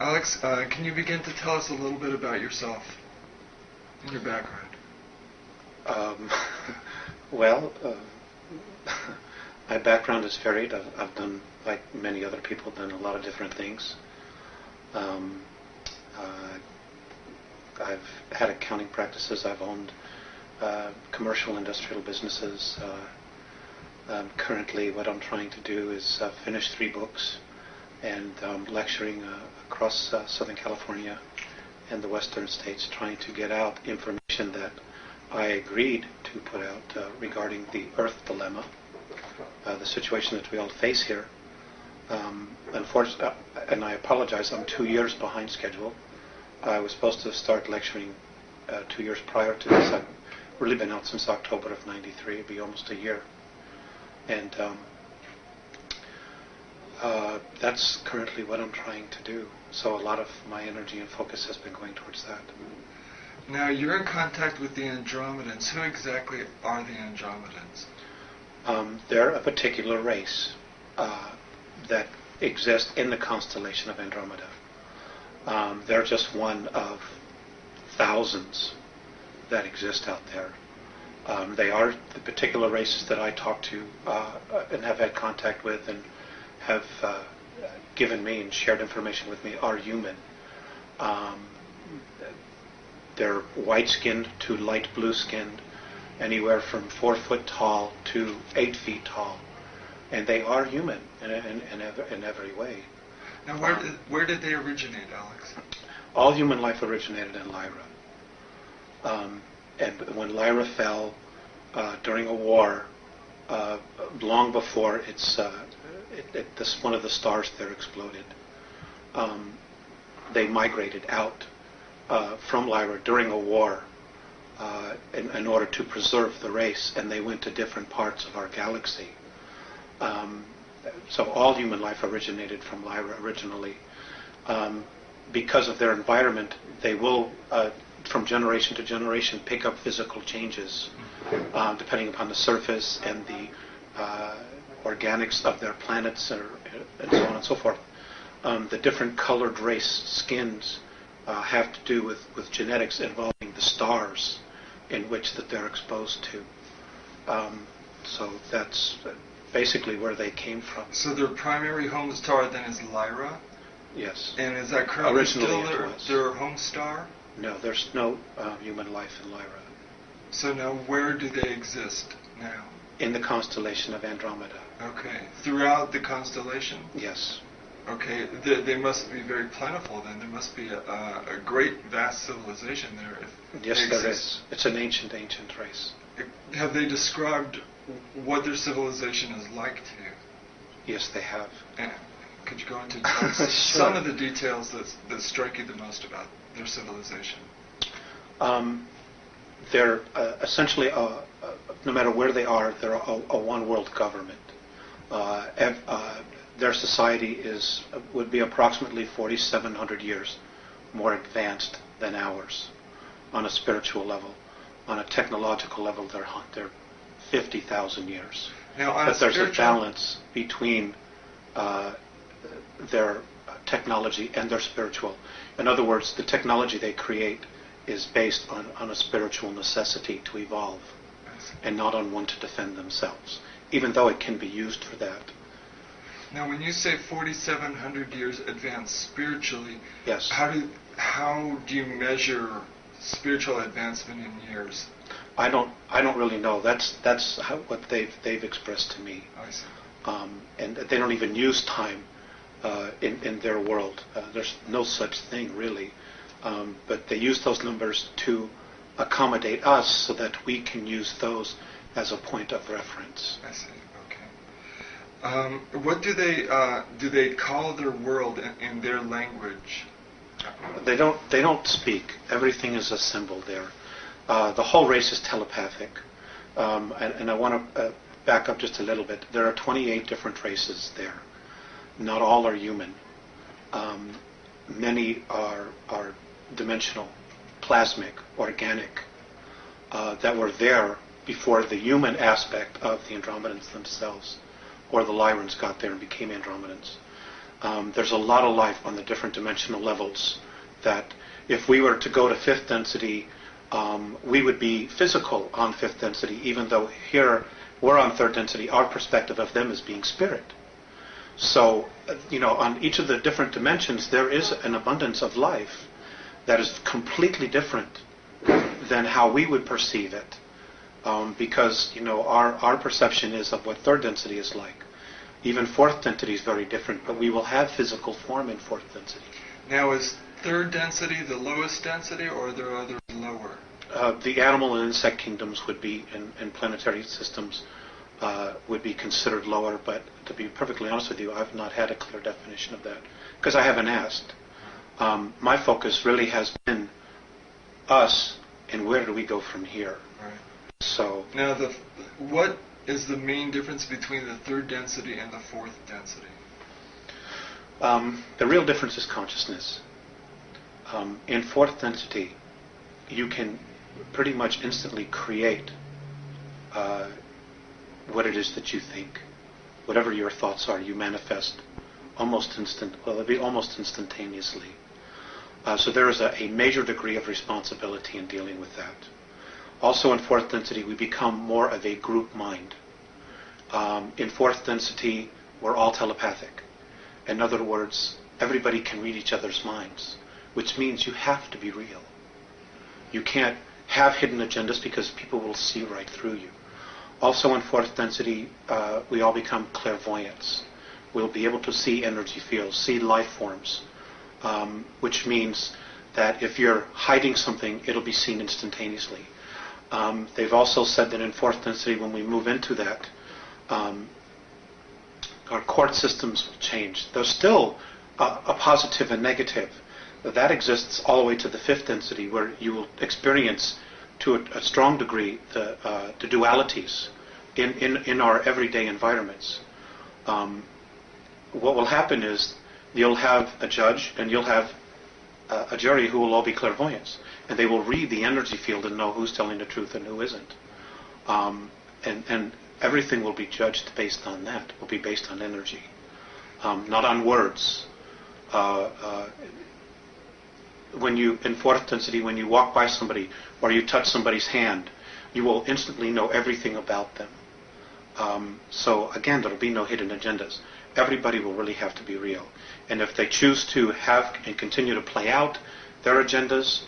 Alex, can you begin to tell us a little bit about yourself and your background? Well, my background is varied. I've done, like many other people, done a lot of different things. I've had accounting practices. I've owned commercial industrial businesses. Currently, what I'm trying to do is finish 3 books and lecturing across Southern California and the western states, trying to get out information that I agreed to put out regarding the Earth dilemma, the situation that we all face here. Unfortunately, and I apologize, I'm 2 years behind schedule. I was supposed to start lecturing 2 years prior to this. I've really been out since October of '93. It'll be almost a year. And that's currently what I'm trying to do. So a lot of my energy and focus has been going towards that. Now, you're in contact with the Andromedans. Who exactly are the Andromedans? They're a particular race that exists in the constellation of Andromeda. They're just one of thousands that exist out there. They are the particular races that I talk to and have had contact with and have given me and shared information with me are human. They're white-skinned to light blue-skinned, anywhere from 4 foot tall to 8 feet tall. And they are human in every way. Now, where did they originate, Alex? All human life originated in Lyra. And when Lyra fell during a war, long before one of the stars there exploded, they migrated out from Lyra during a war in order to preserve the race, and they went to different parts of our galaxy. So all human life originated from Lyra originally. Because of their environment, they will, from generation to generation, pick up physical changes depending upon the surface and the organics of their planets and so on and so forth. The different colored race skins have to do with genetics involving the stars in which that they're exposed to. So that's basically where they came from. So their primary home star then is Lyra? Yes. And is that currently Originally still their home star? No, there's no human life in Lyra. So now where do they exist now? In the constellation of Andromeda. Okay. Throughout the constellation? Yes. Okay. They must be very plentiful then. There must be a great, vast civilization there. Yes, there is. It's an ancient race. Have they described what their civilization is like to you? Yes, they have. And could you go into Sure. some of the details that strike you the most about their civilization? They're essentially, no matter where they are, they're a one-world government. Their society would be approximately 4,700 years more advanced than ours on a spiritual level. On a technological level, they're 50,000 years. Now, but there's a balance between their technology and their spiritual. In other words, the technology they create is based on a spiritual necessity to evolve and not on one to defend themselves, even though it can be used for that. Now, when you say 4,700 years advanced spiritually, yes, how do you measure spiritual advancement in years? I don't really know. That's what they've expressed to me. I see. And they don't even use time in their world. There's no such thing really. But they use those numbers to accommodate us so that we can use those as a point of reference. I see. Okay. What do they call their world in their language? They don't speak. Everything is a symbol there. The whole race is telepathic. And I want to back up just a little bit. There are 28 different races there. Not all are human. Many are dimensional, plasmic, organic, that were there before the human aspect of the Andromedans themselves, or the Lyrans got there and became Andromedans. There's a lot of life on the different dimensional levels that if we were to go to fifth density, we would be physical on fifth density, even though here we're on third density. Our perspective of them is being spirit. So, on each of the different dimensions, there is an abundance of life that is completely different than how we would perceive it. Because, our perception is of what third density is like. Even fourth density is very different, but we will have physical form in fourth density. Now, is third density the lowest density, or are there others lower? The animal and insect kingdoms would be, in planetary systems, would be considered lower, but to be perfectly honest with you, I've not had a clear definition of that, because I haven't asked. My focus really has been us, and where do we go from here? Right. So now, what is the main difference between the third density and the fourth density? The real difference is consciousness. In fourth density, you can pretty much instantly create what it is that you think. Whatever your thoughts are, you manifest almost instantaneously. So there is a major degree of responsibility in dealing with that. Also in fourth density, we become more of a group mind. In fourth density, we're all telepathic. In other words, everybody can read each other's minds, which means you have to be real. You can't have hidden agendas because people will see right through you. Also in fourth density, we all become clairvoyants. We'll be able to see energy fields, see life forms, which means that if you're hiding something, it'll be seen instantaneously. They've also said that in fourth density, when we move into that, our court systems will change. There's still a positive and negative. That exists all the way to the fifth density, where you will experience to a strong degree the dualities in our everyday environments. What will happen is you'll have a judge and you'll have a jury who will all be clairvoyants, and they will read the energy field and know who's telling the truth and who isn't. And everything will be judged based on that. Will be based on energy, not on words. When you, in fourth density, when you walk by somebody or you touch somebody's hand, you will instantly know everything about them. So again, there will be no hidden agendas. Everybody will really have to be real. And if they choose to have and continue to play out their agendas,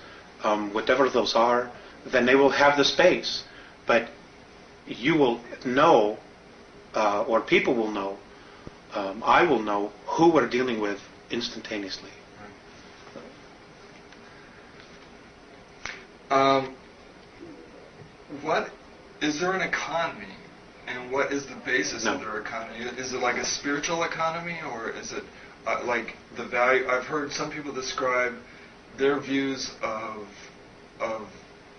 whatever those are, then they will have the space. But you will know, or people will know, I will know who we're dealing with instantaneously. What is there an economy, and what is the basis of their economy? Is it like a spiritual economy, or is it like the value? I've heard some people describe their views of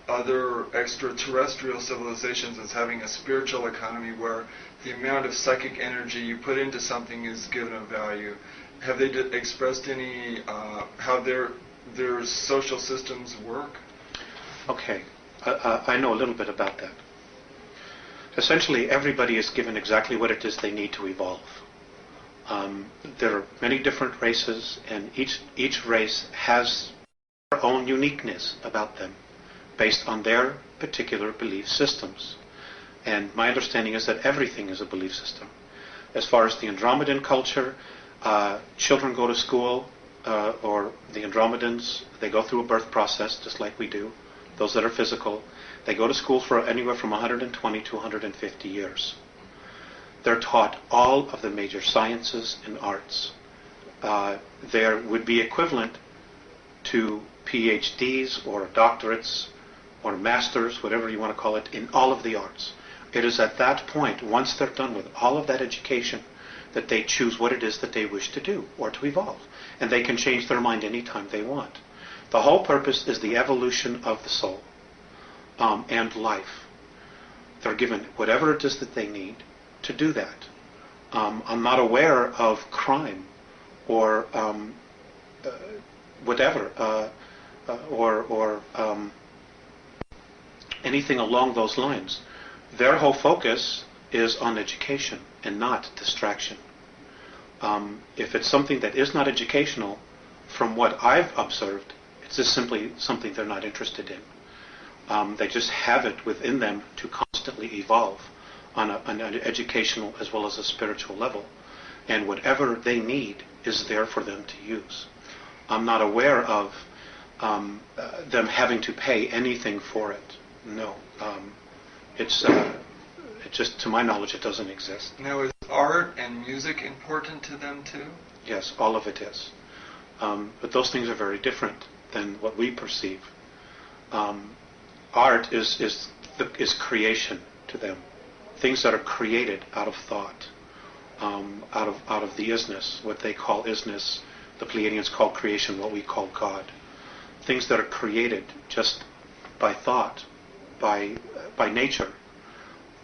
other extraterrestrial civilizations as having a spiritual economy where the amount of psychic energy you put into something is given a value. Have they expressed any how their social systems work? Okay, I know a little bit about that. Essentially, everybody is given exactly what it is they need to evolve. There are many different races, and each race has their own uniqueness about them, based on their particular belief systems. And my understanding is that everything is a belief system. As far as the Andromedan culture, children go to school, or the Andromedans, they go through a birth process just like we do. Those that are physical, they go to school for anywhere from 120 to 150 years. They're taught all of the major sciences and arts. There would be equivalent to PhDs or doctorates or masters, whatever you want to call it, in all of the arts. It is at that point, once they're done with all of that education, that they choose what it is that they wish to do or to evolve. And they can change their mind anytime they want. The whole purpose is the evolution of the soul and life. They're given whatever it is that they need to do that. I'm not aware of crime or whatever, or anything along those lines. Their whole focus is on education and not distraction. If it's something that is not educational, from what I've observed, it's just simply something they're not interested in. They just have it within them to constantly evolve on an educational as well as a spiritual level. And whatever they need is there for them to use. I'm not aware of them having to pay anything for it. No. It's just, to my knowledge, it doesn't exist. Now, is art and music important to them too? Yes, all of it is. But those things are very different than what we perceive. Art is creation to them. Things that are created out of thought, out of the isness, what they call isness. The Pleiadians call creation what we call God. Things that are created just by thought, by nature,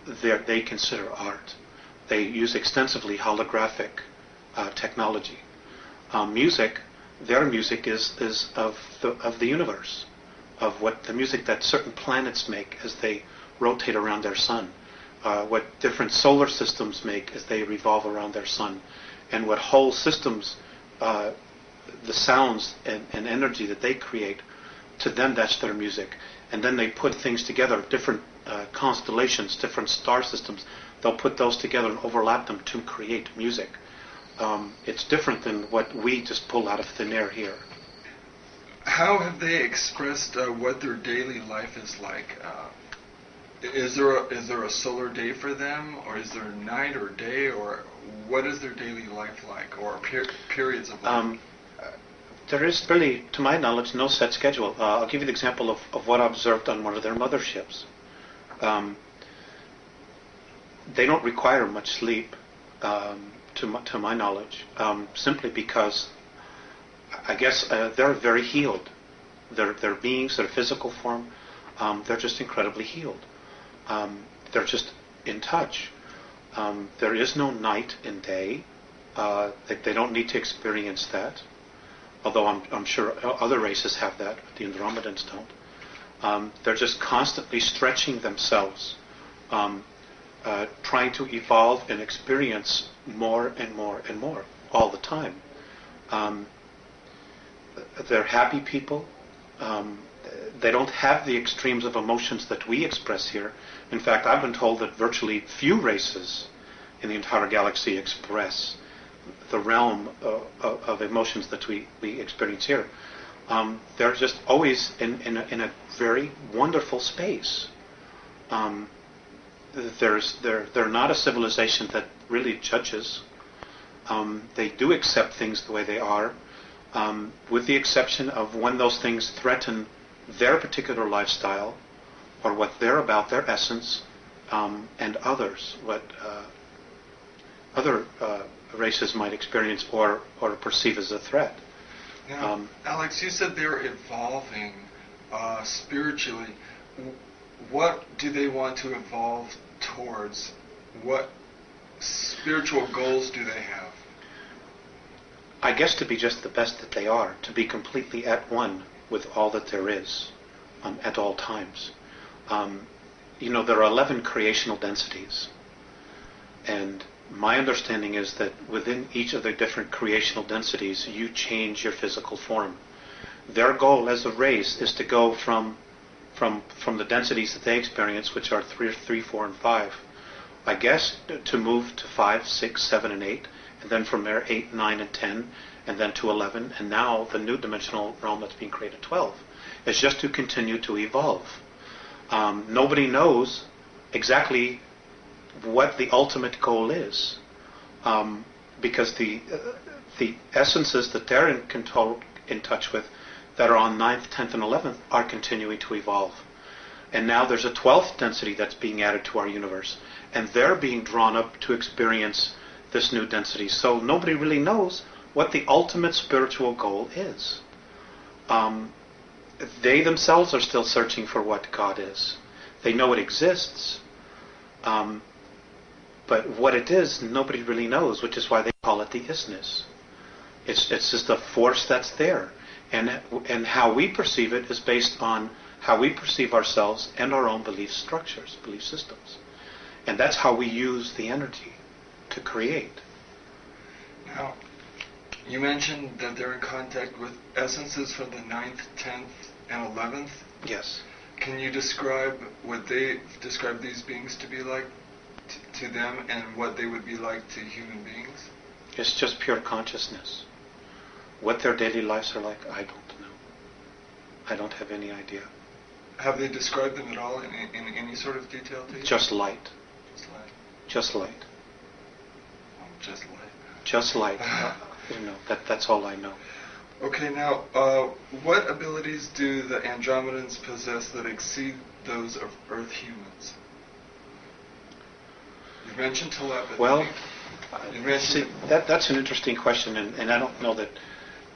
they consider art. They use extensively holographic technology. Music, their music is of the universe, of what the music that certain planets make as they rotate around their sun, what different solar systems make as they revolve around their sun, and what whole systems, the sounds and energy that they create, to them that's their music. And then they put things together, different constellations, different star systems. They'll put those together and overlap them to create music. It's different than what we just pull out of thin air here. How have they expressed what their daily life is like? Is there a solar day for them, or is there night or day, or what is their daily life like, or periods of life? There is really, to my knowledge, no set schedule. I'll give you the example of what I observed on one of their motherships. They don't require much sleep, to my knowledge, simply because I guess they're very healed. Their beings, their physical form, they're just incredibly healed. They're just in touch. There is no night and day. They don't need to experience that. Although I'm sure other races have that, but the Andromedans don't. They're just constantly stretching themselves, trying to evolve and experience more and more and more all the time. They're happy people. They don't have the extremes of emotions that we express here. In fact, I've been told that virtually few races in the entire galaxy express the realm of emotions that we experience here. They're just always in a very wonderful space. They're not a civilization that really judges. They do accept things the way they are, with the exception of when those things threaten their particular lifestyle or what they're about, their essence, and others, what other races might experience or perceive as a threat. Now, Alex, you said they're evolving spiritually. What do they want to evolve towards? What spiritual goals do they have? I guess to be just the best that they are, to be completely at one with all that there is at all times. There are 11 creational densities. And my understanding is that within each of the different creational densities, you change your physical form. Their goal as a race is to go from the densities that they experience, which are 3, 4, and 5, I guess to move to 5, 6, 7, and 8, and then from there 8, 9, and 10, and then to 11, and now the new dimensional realm that's being created, 12. It's just to continue to evolve. Nobody knows exactly what the ultimate goal is, because the essences that they're in touch with that are on 9th, 10th, and 11th are continuing to evolve. And now there's a 12th density that's being added to our universe, and they're being drawn up to experience this new density. So nobody really knows what the ultimate spiritual goal is. They themselves are still searching for what God is. They know it exists, but what it is, nobody really knows, which is why they call it the isness. It's just a force that's there. And how we perceive it is based on how we perceive ourselves and our own belief structures, belief systems. And that's how we use the energy to create. Now, you mentioned that they're in contact with essences from the 9th, 10th, and 11th. Yes. Can you describe what they describe these beings to be like to them, and what they would be like to human beings? It's just pure consciousness. What their daily lives are like, I don't know. I don't have any idea. Have they described them at all in any sort of detail to you? Just light. Just light. Just light. Oh, just light. Just light. That's all I know. Okay, now, what abilities do the Andromedans possess that exceed those of Earth humans? You mentioned telepathy. Well, you mentioned that's an interesting question, and I don't know that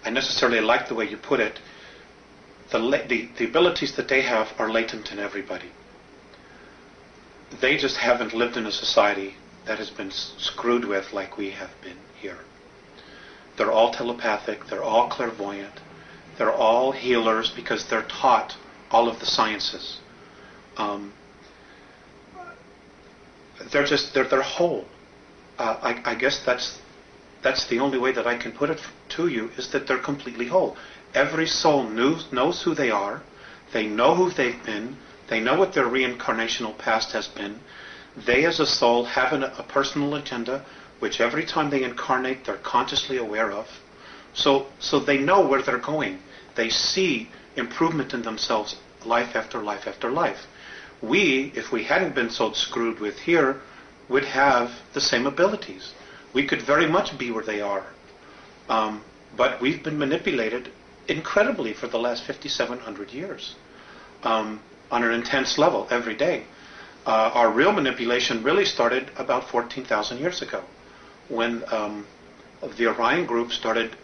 I necessarily like the way you put it. The abilities that they have are latent in everybody. They just haven't lived in a society that has been screwed with like we have been here. They're all telepathic, they're all clairvoyant, they're all healers because they're taught all of the sciences. They're whole. I guess that's the only way that I can put it to you, is that they're completely whole. Every soul knows who they are, they know who they've been, they know what their reincarnational past has been. They as a soul have a personal agenda, which every time they incarnate, they're consciously aware of. So they know where they're going. They see improvement in themselves life after life after life. We, if we hadn't been so screwed with here, would have the same abilities. We could very much be where they are. But we've been manipulated incredibly for the last 5,700 years on an intense level every day. Our real manipulation really started about 14,000 years ago, when the Orion group started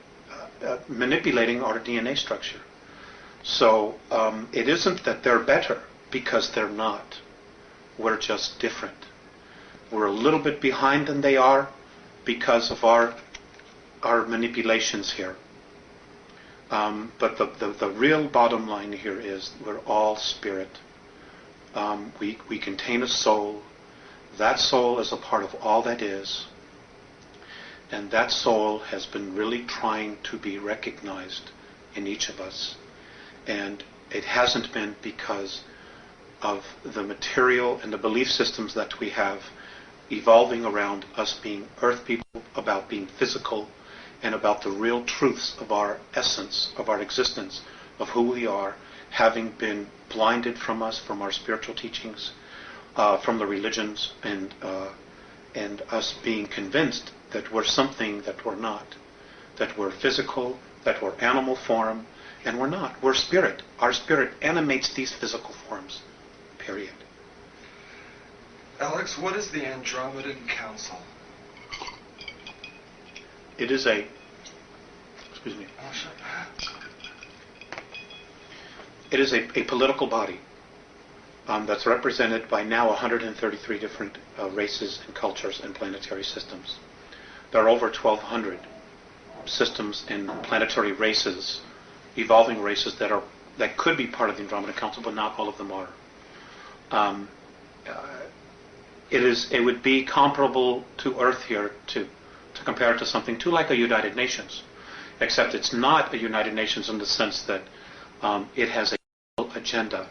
manipulating our DNA structure. So it isn't that they're better, because they're not. We're just different. We're a little bit behind than they are because of our manipulations here. But the real bottom line here is we're all spirit. We contain a soul. That soul is a part of all that is. And that soul has been really trying to be recognized in each of us. And it hasn't been because of the material and the belief systems that we have evolving around us being earth people, about being physical, and about the real truths of our essence, of our existence, of who we are, having been blinded from us, from our spiritual teachings, from the religions, and us being convinced that we're something that we're not, that we're physical, that we're animal form, and we're not. We're spirit. Our spirit animates these physical forms, period. Alex, what is the Andromedan Council? It is a political body that's represented by now 133 different races and cultures and planetary systems. There are over 1,200 systems and planetary races, evolving races that could be part of the Andromedan Council, but not all of them are. It would be comparable to Earth here, to compare it to something like a United Nations, except it's not a United Nations in the sense that it has a agenda.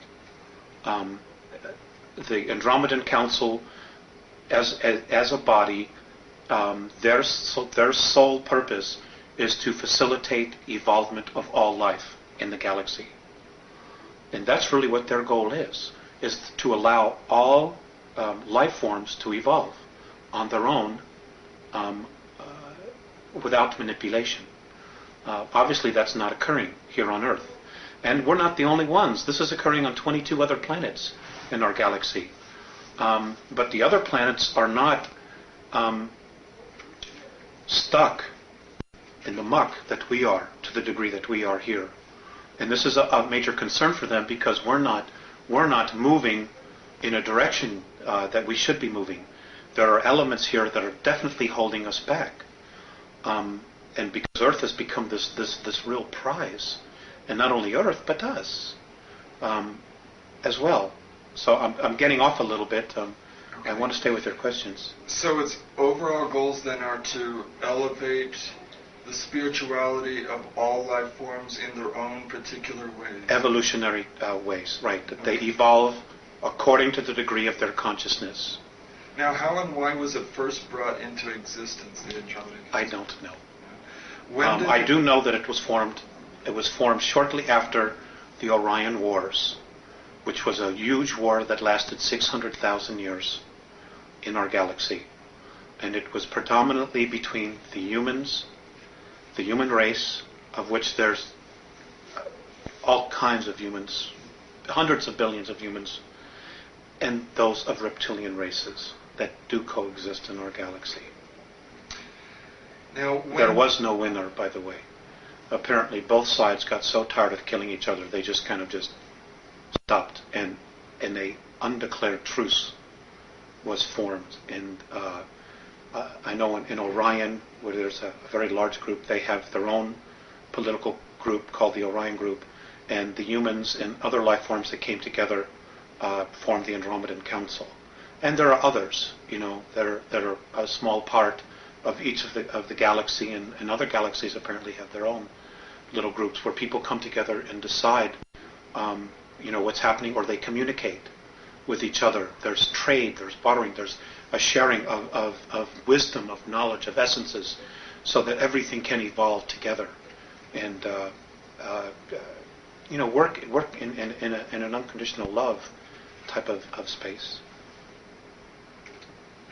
The Andromedan Council, as a body, their sole purpose is to facilitate evolvement of all life in the galaxy. And that's really what their goal is to allow all life forms to evolve on their own without manipulation. Obviously, that's not occurring here on Earth. And we're not the only ones. This is occurring on 22 other planets in our galaxy. But the other planets are not stuck in the muck that we are, to the degree that we are here. And this is a major concern for them, because we're not moving in a direction that we should be moving. There are elements here that are definitely holding us back. And because Earth has become this real prize, and not only Earth, but us as well. So I'm getting off a little bit. I want to stay with your questions. So its overall goals then are to elevate the spirituality of all life forms in their own particular ways. Evolutionary ways, right. That they evolve according to the degree of their consciousness. Now, how and why was it first brought into existence, the Andromeda? I don't know. When I do know that it was formed. It was formed shortly after the Orion Wars, which was a huge war that lasted 600,000 years in our galaxy. And it was predominantly between the humans, the human race, of which there's all kinds of humans, hundreds of billions of humans, and those of reptilian races that do coexist in our galaxy. Now, there was no winner, by the way. Apparently both sides got so tired of killing each other, they just kind of just stopped, and a undeclared truce was formed. And I know in Orion, where there's a very large group, they have their own political group called the Orion Group, and the humans and other life forms that came together formed the Andromedan Council. And there are others, that are a small part of each of the galaxy, and other galaxies apparently have their own little groups where people come together and decide, what's happening, or they communicate with each other. There's trade, there's bartering, there's a sharing of wisdom, of knowledge, of essences, so that everything can evolve together and work in an unconditional love type of space.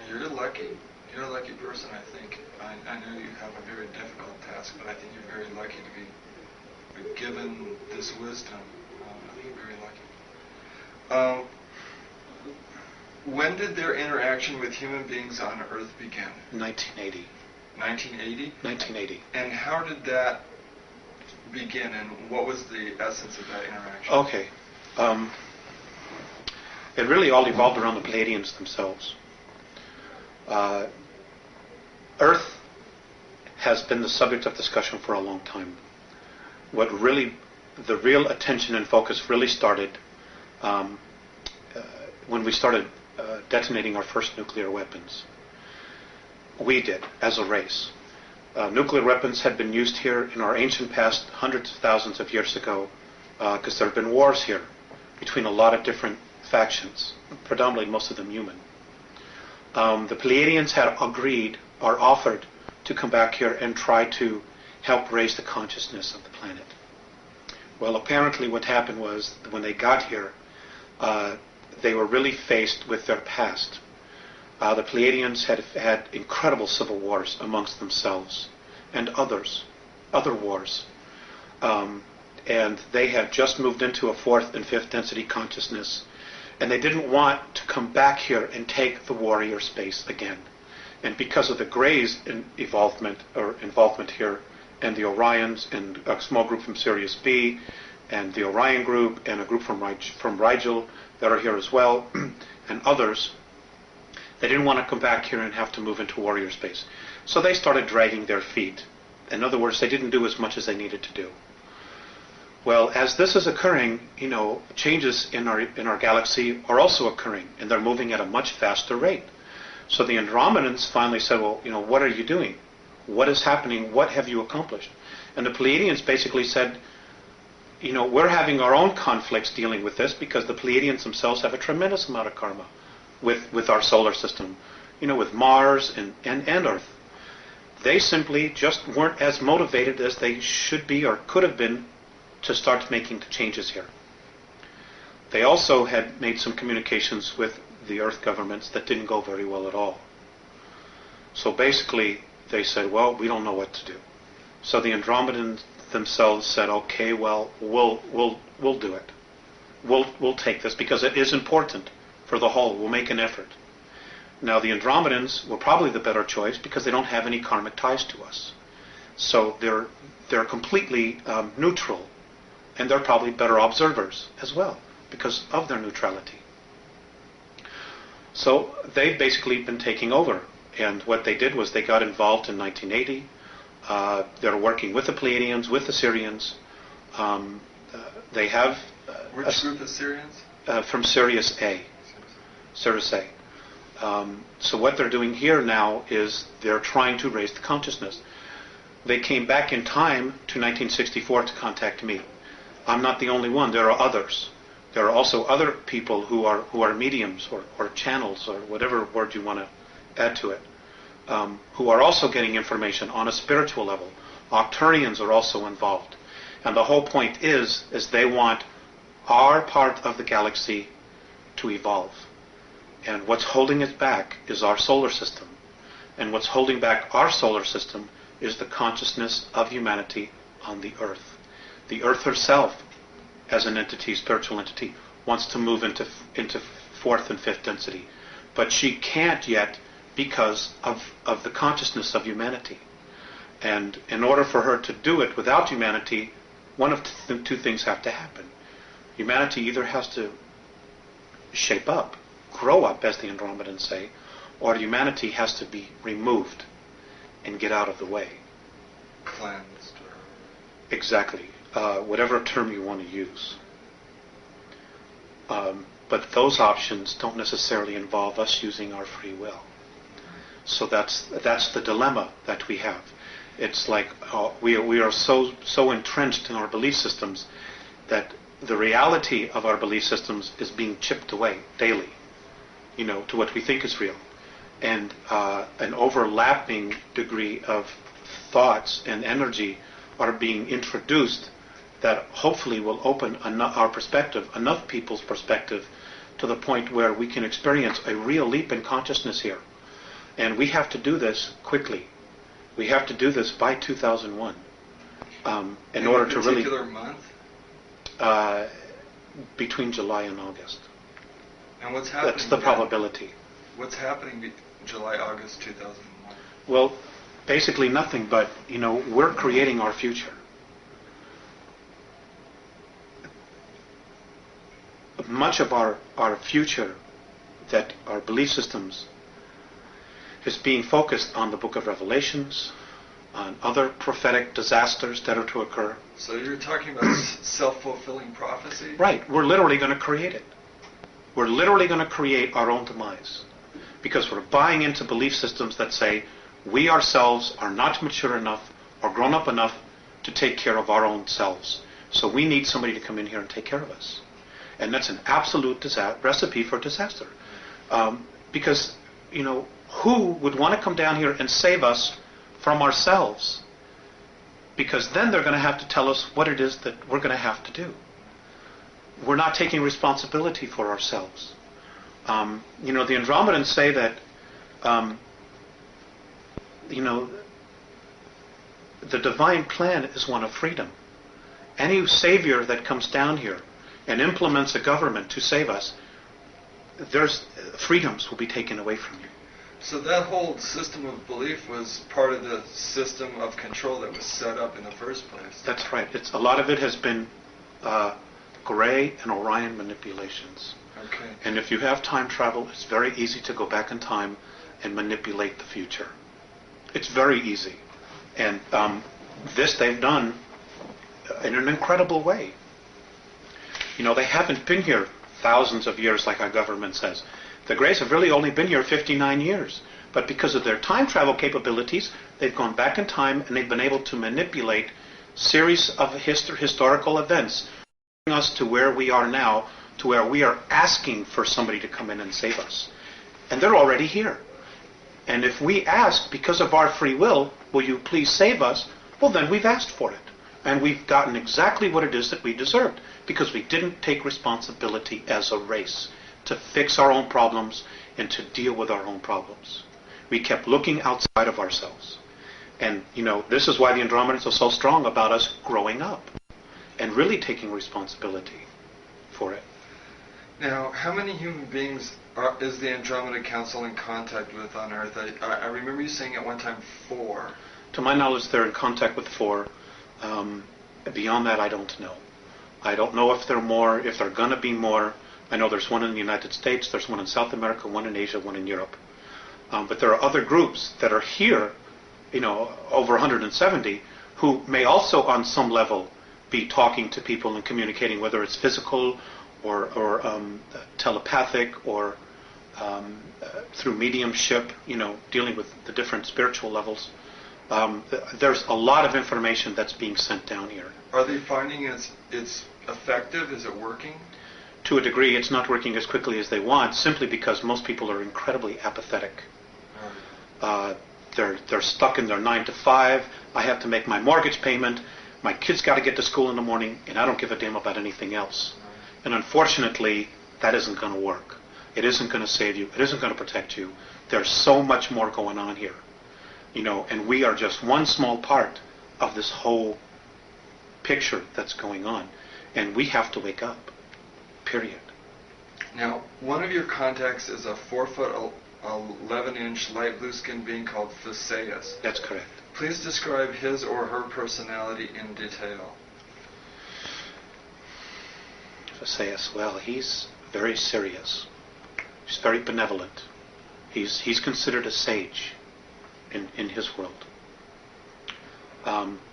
You're lucky. You're a lucky person, I think. I know you have a very difficult task, but I think you're very lucky to be given this wisdom. I think you're very lucky. When did their interaction with human beings on Earth begin? 1980. 1980? 1980. And how did that begin, and what was the essence of that interaction? Okay. It really all evolved around the Pleiadians themselves. Earth has been the subject of discussion for a long time. The real attention and focus really started when we started detonating our first nuclear weapons. We did, as a race. Nuclear weapons had been used here in our ancient past hundreds of thousands of years ago, because there have been wars here between a lot of different factions, predominantly most of them human. The Pleiadians had agreed or offered to come back here and try to help raise the consciousness of the planet. Well, apparently what happened was, when they got here, they were really faced with their past. The Pleiadians had had incredible civil wars amongst themselves and other wars. And they had just moved into a fourth and fifth density consciousness, and they didn't want to come back here and take the warrior space again. And because of the Greys' involvement here, and the Orions, and a small group from Sirius B, and the Orion group, and a group from Rigel that are here as well, and others, they didn't want to come back here and have to move into warrior space. So they started dragging their feet. In other words, they didn't do as much as they needed to do. Well, as this is occurring, changes in our galaxy are also occurring, and they're moving at a much faster rate. So the Andromedans finally said, well, what are you doing? What is happening? What have you accomplished? And the Pleiadians basically said, we're having our own conflicts dealing with this, because the Pleiadians themselves have a tremendous amount of karma with our solar system, with Mars and Earth. They simply just weren't as motivated as they should be or could have been to start making the changes here. They also had made some communications with the Earth governments that didn't go very well at all. So basically, they said, well, we don't know what to do. So the Andromedans themselves said, okay, well, we'll do it. We'll take this, because it is important for the whole. We'll make an effort. Now, the Andromedans were probably the better choice, because they don't have any karmic ties to us. So they're completely neutral, and they're probably better observers as well, because of their neutrality. So they've basically been taking over. And what they did was they got involved in 1980. They're working with the Pleiadians, with the Sirians. They have... Which group of Sirians? From Sirius A. Sirius A. So what they're doing here now is they're trying to raise the consciousness. They came back in time to 1964 to contact me. I'm not the only one. There are others. There are also other people who are mediums or channels or whatever word you want to add to it, who are also getting information on a spiritual level. Octurians are also involved. And the whole point is they want our part of the galaxy to evolve. And what's holding it back is our solar system. And what's holding back our solar system is the consciousness of humanity on the Earth. The Earth herself, as an entity, spiritual entity, wants to move into fourth and fifth density. But she can't yet because of the consciousness of humanity. And in order for her to do it without humanity, one of two things have to happen. Humanity either has to shape up, grow up, as the Andromedans say, or humanity has to be removed and get out of the way. Cleansed. Exactly. Whatever term you want to use. But those options don't necessarily involve us using our free will. So that's the dilemma that we have. It's like we are so entrenched in our belief systems that the reality of our belief systems is being chipped away daily, to what we think is real. And an overlapping degree of thoughts and energy are being introduced that hopefully will open our perspective, enough people's perspective, to the point where we can experience a real leap in consciousness here. And we have to do this quickly. We have to do this by 2001 in order to really... particular month? Between July and August. And what's happening? That's the probability. What's happening July, August 2001? Well, basically nothing, but, we're creating our future. Much of our future, that our belief systems, is being focused on the Book of Revelations, on other prophetic disasters that are to occur. So you're talking about self-fulfilling prophecy? Right. We're literally going to create it. We're literally going to create our own demise. Because we're buying into belief systems that say we ourselves are not mature enough or grown up enough to take care of our own selves. So we need somebody to come in here and take care of us. And that's an absolute recipe for disaster. Because, who would want to come down here and save us from ourselves? Because then they're going to have to tell us what it is that we're going to have to do. We're not taking responsibility for ourselves. The Andromedans say that, the divine plan is one of freedom. Any savior that comes down here and implements a government to save us, there's freedoms will be taken away from you. So that whole system of belief was part of the system of control that was set up in the first place. That's right. A lot of it has been Gray and Orion manipulations. Okay. And if you have time travel, it's very easy to go back in time and manipulate the future. It's very easy. And this they've done in an incredible way. They haven't been here thousands of years like our government says. The Greys have really only been here 59 years. But because of their time travel capabilities, they've gone back in time and they've been able to manipulate series of historical events, bringing us to where we are now, to where we are asking for somebody to come in and save us. And they're already here. And if we ask, because of our free will, will you please save us? Well, then we've asked for it. And we've gotten exactly what it is that we deserved, because we didn't take responsibility as a race to fix our own problems and to deal with our own problems. We kept looking outside of ourselves. And, this is why the Andromedans are so strong about us growing up and really taking responsibility for it. Now, how many human beings is the Andromeda Council in contact with on Earth? I remember you saying at one time 4. To my knowledge, they're in contact with 4. Beyond that, I don't know. I don't know if there are more, if there are going to be more. I know there's one in the United States, there's one in South America, one in Asia, one in Europe. But there are other groups that are here, over 170, who may also on some level be talking to people and communicating, whether it's physical or telepathic or through mediumship, dealing with the different spiritual levels. There's a lot of information that's being sent down here. Are they finding it's effective? Is it working? To a degree, it's not working as quickly as they want, simply because most people are incredibly apathetic. They're stuck in their 9 to 5. I have to make my mortgage payment. My kids got to get to school in the morning, and I don't give a damn about anything else. And unfortunately, that isn't going to work. It isn't going to save you. It isn't going to protect you. There's so much more going on here, and we are just one small part of this whole picture that's going on, and we have to wake up. Period. Now, one of your contacts is a 4'11" light blue skinned being called Vissaeus. That's correct. Please describe his or her personality in detail. Vissaeus, well, he's very serious. He's very benevolent. He's considered a sage in his world.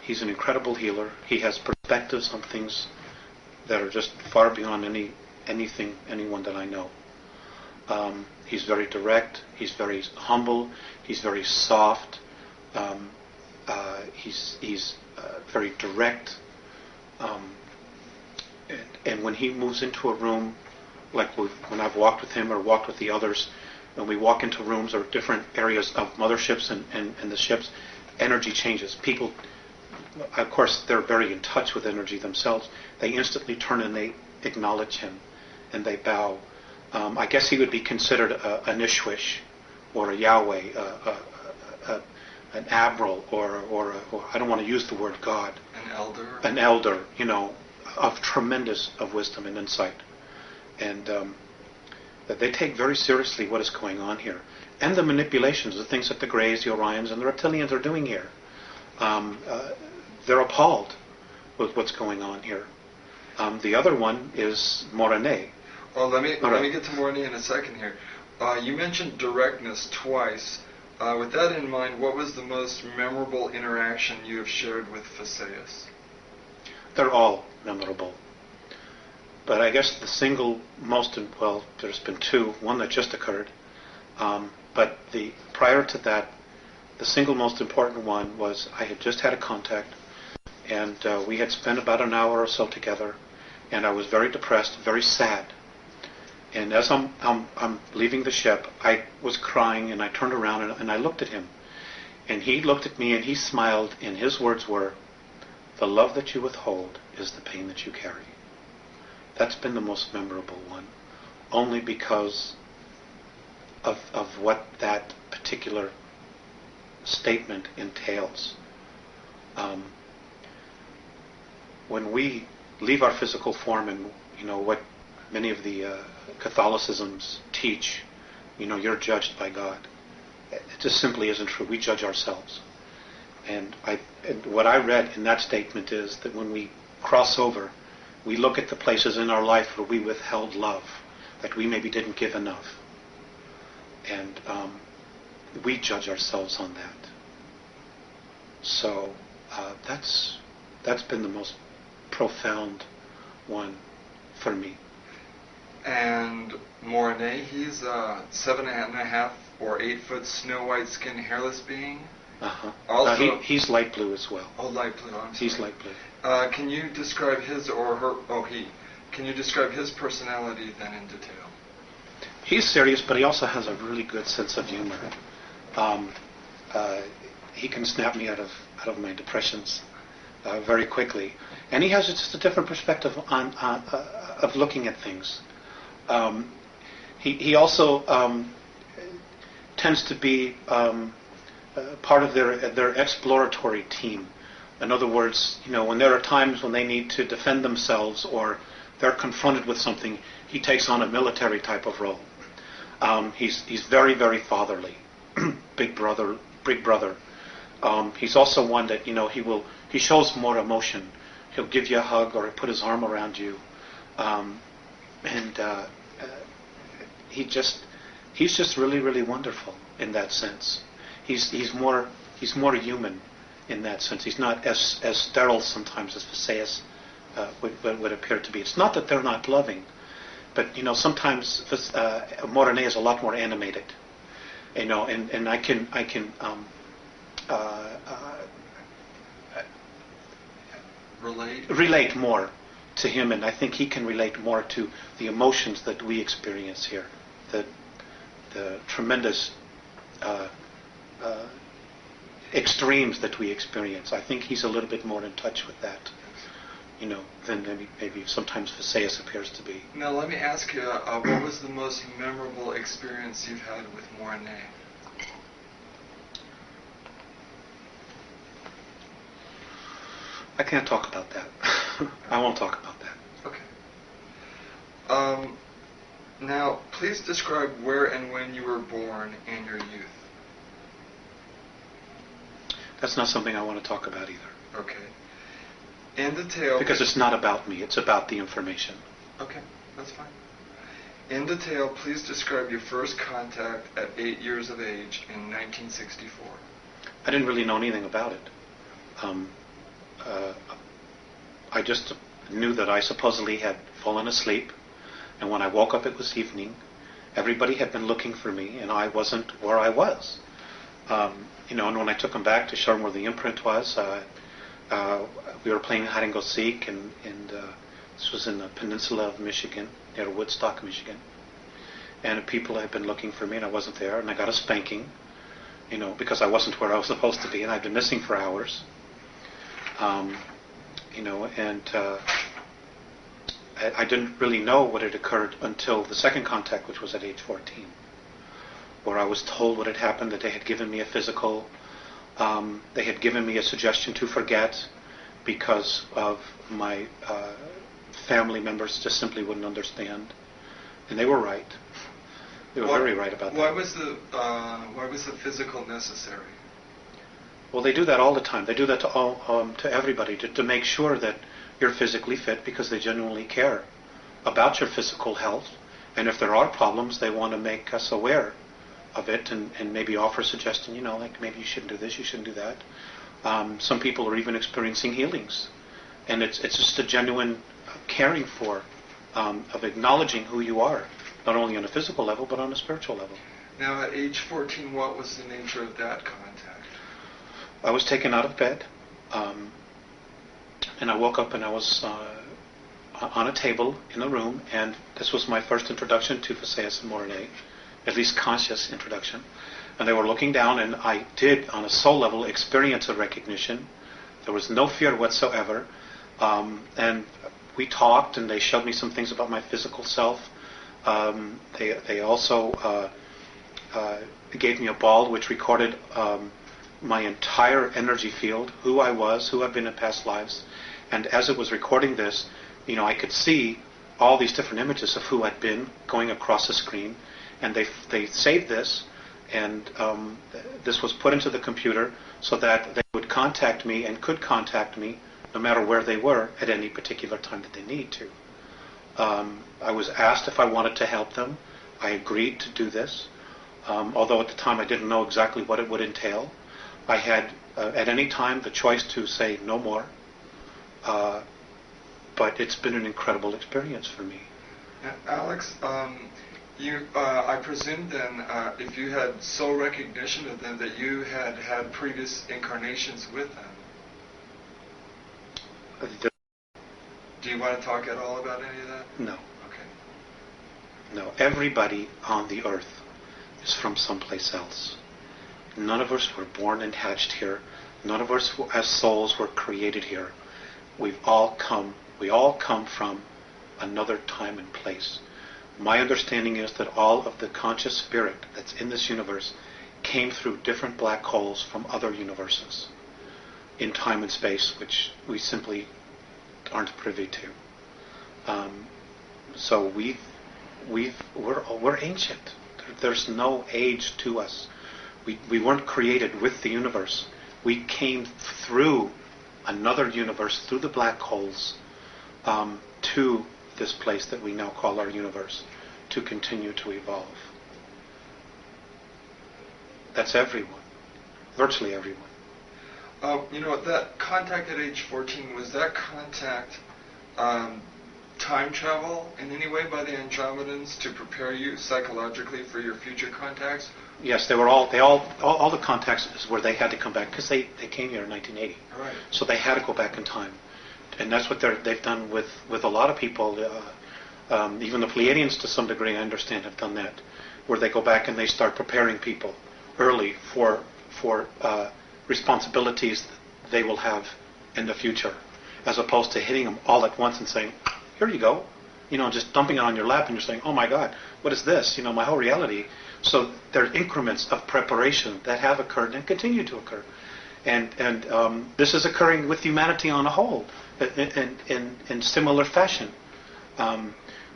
He's an incredible healer. He has perspectives on things that are just far beyond anyone that I know. He's very direct. He's very humble. He's very soft. He's very direct. And when he moves into a room, like when I've walked with him or walked with the others, when we walk into rooms or different areas of motherships and the ships, energy changes. People, of course, they're very in touch with energy themselves. They instantly turn and they acknowledge him, and they bow. I guess he would be considered an Ishwish, or a Yahweh, an Admiral, or I don't want to use the word God. An elder, of tremendous of wisdom and insight. And that they take very seriously what is going on here. And the manipulations, the things that the Greys, the Orions, and the Reptilians are doing here. They're appalled with what's going on here. The other one is Morenae. Well, let me get to Morenae in a second here. You mentioned directness twice. With that in mind, what was the most memorable interaction you have shared with Vissaeus? They're all memorable. But I guess the single most, there's been two, one that just occurred. But prior to that, the single most important one was I had just had a contact, and we had spent about an hour or so together, and I was very depressed, very sad. And as I'm leaving the ship, I was crying, and I turned around and I looked at him. And he looked at me and he smiled, and his words were, "The love that you withhold is the pain that you carry." That's been the most memorable one, only because of what that particular statement entails. When we leave our physical form, and what many of the Catholicisms teach, you're judged by God. It just simply isn't true. We judge ourselves. And what I read in that statement is that when we cross over, we look at the places in our life where we withheld love, that we maybe didn't give enough. And we judge ourselves on that. So that's been the most profound one for me. And Morenae, he's a 7.5 or 8 foot snow white skinned hairless being. Also, he's light blue as well. Oh, light blue. I'm sorry. He's light blue. Can you describe his or her? Can you describe his personality then in detail? He's serious, but he also has a really good sense of humor. He can snap me out of my depressions very quickly, and he has just a different perspective of looking at things. He also tends to be part of their exploratory team. In other words, when there are times when they need to defend themselves or they're confronted with something, he takes on a military type of role. He's very, very fatherly, big brother. He's also one that he shows more emotion. He'll give you a hug or put his arm around you, he's just really, really wonderful in that sense. He's more human in that sense. He's not as sterile sometimes as Vissaeus would appear to be. It's not that they're not loving, But sometimes Morenae is a lot more animated. And I can relate more to him, and I think he can relate more to the emotions that we experience here, the tremendous extremes that we experience. I think he's a little bit more in touch with that, than maybe sometimes Vissaeus appears to be. Now let me ask you, what was the most memorable experience you've had with Morenae? I can't talk about that. I won't talk about that. Okay. Now, please describe where and when you were born and your youth. That's not something I want to talk about either. Okay. In detail... Because it's not about me, it's about the information. Okay, that's fine. In detail, please describe your first contact at 8 years of age in 1964. I didn't really know anything about it. I just knew that I supposedly had fallen asleep, and when I woke up it was evening. Everybody had been looking for me, and I wasn't where I was. And when I took them back to show them where the imprint was, we were playing hide and go seek, and this was in the peninsula of Michigan, near Woodstock, Michigan. And people had been looking for me, and I wasn't there, and I got a spanking, because I wasn't where I was supposed to be, and I'd been missing for hours. I didn't really know what had occurred until the second contact, which was at age 14, where I was told what had happened, that they had given me a physical, they had given me a suggestion to forget because of my family members just simply wouldn't understand. And they were right. They were very right about that. Why was the physical necessary? Well, they do that all the time. They do that to everybody, to make sure that you're physically fit, because they genuinely care about your physical health. And if there are problems, they want to make us aware of it and maybe offer a suggestion, like maybe you shouldn't do this, you shouldn't do that. Some people are even experiencing healings. And it's just a genuine caring for, of acknowledging who you are, not only on a physical level, but on a spiritual level. Now, at age 14, what was the nature of that contact? I was taken out of bed, and I woke up and I was on a table in a room, and this was my first introduction to Vissaeus and Morenae, at least conscious introduction. And they were looking down, and I did, on a soul level, experience a recognition. There was no fear whatsoever. And we talked, and they showed me some things about my physical self. They also gave me a ball which recorded my entire energy field, who I was, who I've been in past lives. And as it was recording this, I could see all these different images of who I'd been going across the screen. And they saved this, and this was put into the computer so that they would contact me and could contact me no matter where they were at any particular time that they need to. I was asked if I wanted to help them. I agreed to do this, although at the time I didn't know exactly what it would entail. I had at any time the choice to say no more, but it's been an incredible experience for me. Alex, I presume then, if you had soul recognition of them, that you had had previous incarnations with them. Do you want to talk at all about any of that? No. Okay. No. Everybody on the earth is from someplace else. None of us were born and hatched here. None of us as souls were created here. We all come from another time and place. My understanding is that all of the conscious spirit that's in this universe came through different black holes from other universes in time and space, which we simply aren't privy to. So we're ancient. There's no age to us. We weren't created with the universe. We came through another universe, through the black holes, to this place that we now call our universe, to continue to evolve. That's everyone. Virtually everyone. That contact at age 14, was that contact time travel in any way by the Andromedans to prepare you psychologically for your future contacts? Yes, all the contacts is where they had to come back because they came here in 1980. Right. So they had to go back in time, and that's what they've done with a lot of people. Even the Pleiadians, to some degree, I understand, have done that, where they go back and they start preparing people early for responsibilities they will have in the future, as opposed to hitting them all at once and saying, "Here you go," just dumping it on your lap, and you're saying, "Oh my God, what is this? My whole reality." So there are increments of preparation that have occurred and continue to occur, and this is occurring with humanity on a whole, in similar fashion,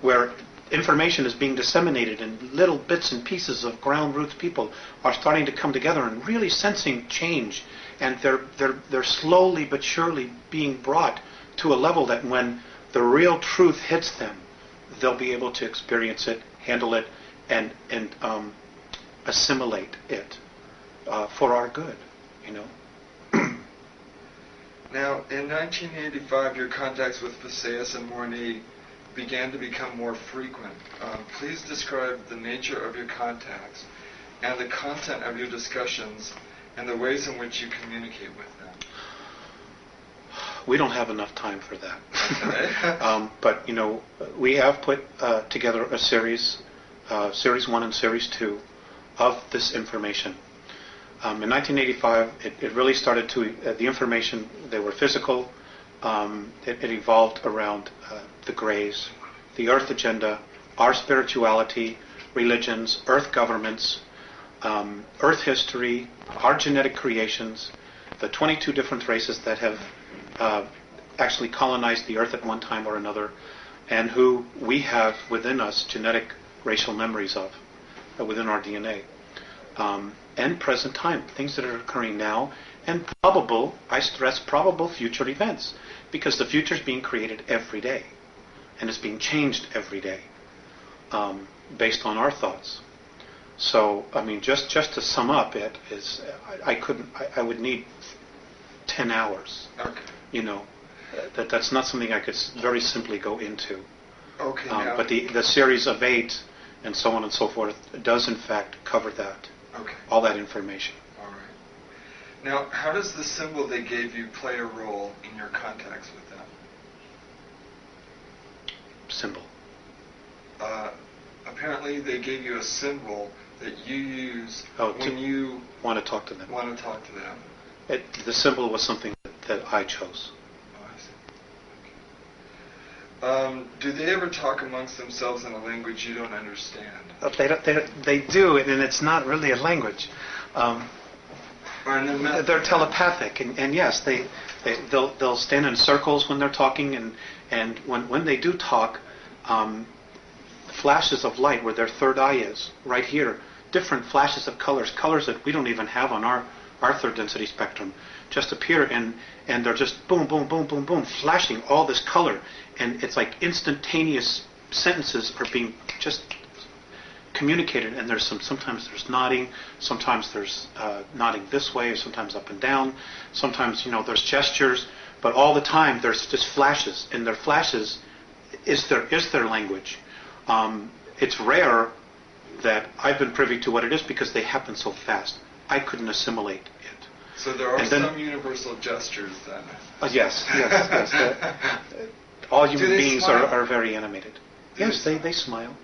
where information is being disseminated and little bits and pieces of ground roots. People are starting to come together and really sensing change, and they're slowly but surely being brought to a level that when the real truth hits them, they'll be able to experience it, handle it, and assimilate it for our good, Now, in 1985, your contacts with Vissaeus and Morenae began to become more frequent. Please describe the nature of your contacts and the content of your discussions and the ways in which you communicate with them. We don't have enough time for that. Okay. But, we have put together a series 1 and Series 2, of this information. In 1985, it really started to, the information, they were physical. It evolved around the Greys, the Earth agenda, our spirituality, religions, Earth governments, Earth history, our genetic creations, the 22 different races that have actually colonized the Earth at one time or another, and who we have within us genetic racial memories of, within our DNA. And present time, things that are occurring now, and probable, I stress probable future events, because the future is being created every day, and it's being changed every day, based on our thoughts. So, just to sum up it is, I would need 10 hours. Okay. That's not something I could very simply go into. Okay. But the series of 8 and so on and so forth does in fact cover that. Okay. All that information. All right. Now, how does the symbol they gave you play a role in your contacts with them? Symbol. Apparently, they gave you a symbol that you use when you want to talk to them. The symbol was something that I chose. Oh, I see. Okay. Do they ever talk amongst themselves in a language you don't understand? They do, and it's not really a language. They're telepathic, and yes, they'll stand in circles when they're talking, and when they do talk, flashes of light where their third eye is, right here, different flashes of colors that we don't even have on our third density spectrum, just appear, and they're just boom, boom, boom, boom, boom, flashing all this color, and it's like instantaneous sentences are being just communicated, and sometimes there's nodding, sometimes there's nodding this way, sometimes up and down, sometimes there's gestures, but all the time there's just flashes, and their flashes is their language. It's rare that I've been privy to what it is because they happen so fast. I couldn't assimilate it. So there are some universal gestures then. Yes. All human beings are very animated. Yes, they smile.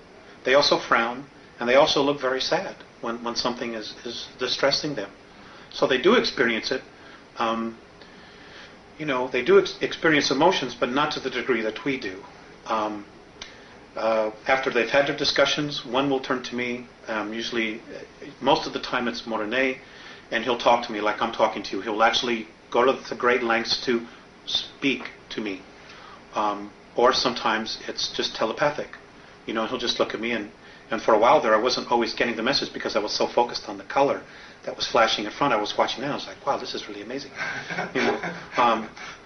They also frown, and they also look very sad when something is distressing them. So they do experience it. They do experience emotions, but not to the degree that we do. After they've had their discussions, one will turn to me. Usually, most of the time it's Morenae, and he'll talk to me like I'm talking to you. He'll actually go to the great lengths to speak to me. Or sometimes it's just telepathic. He'll just look at me, and for a while there I wasn't always getting the message because I was so focused on the color that was flashing in front. I was watching that, and I was like, wow, this is really amazing.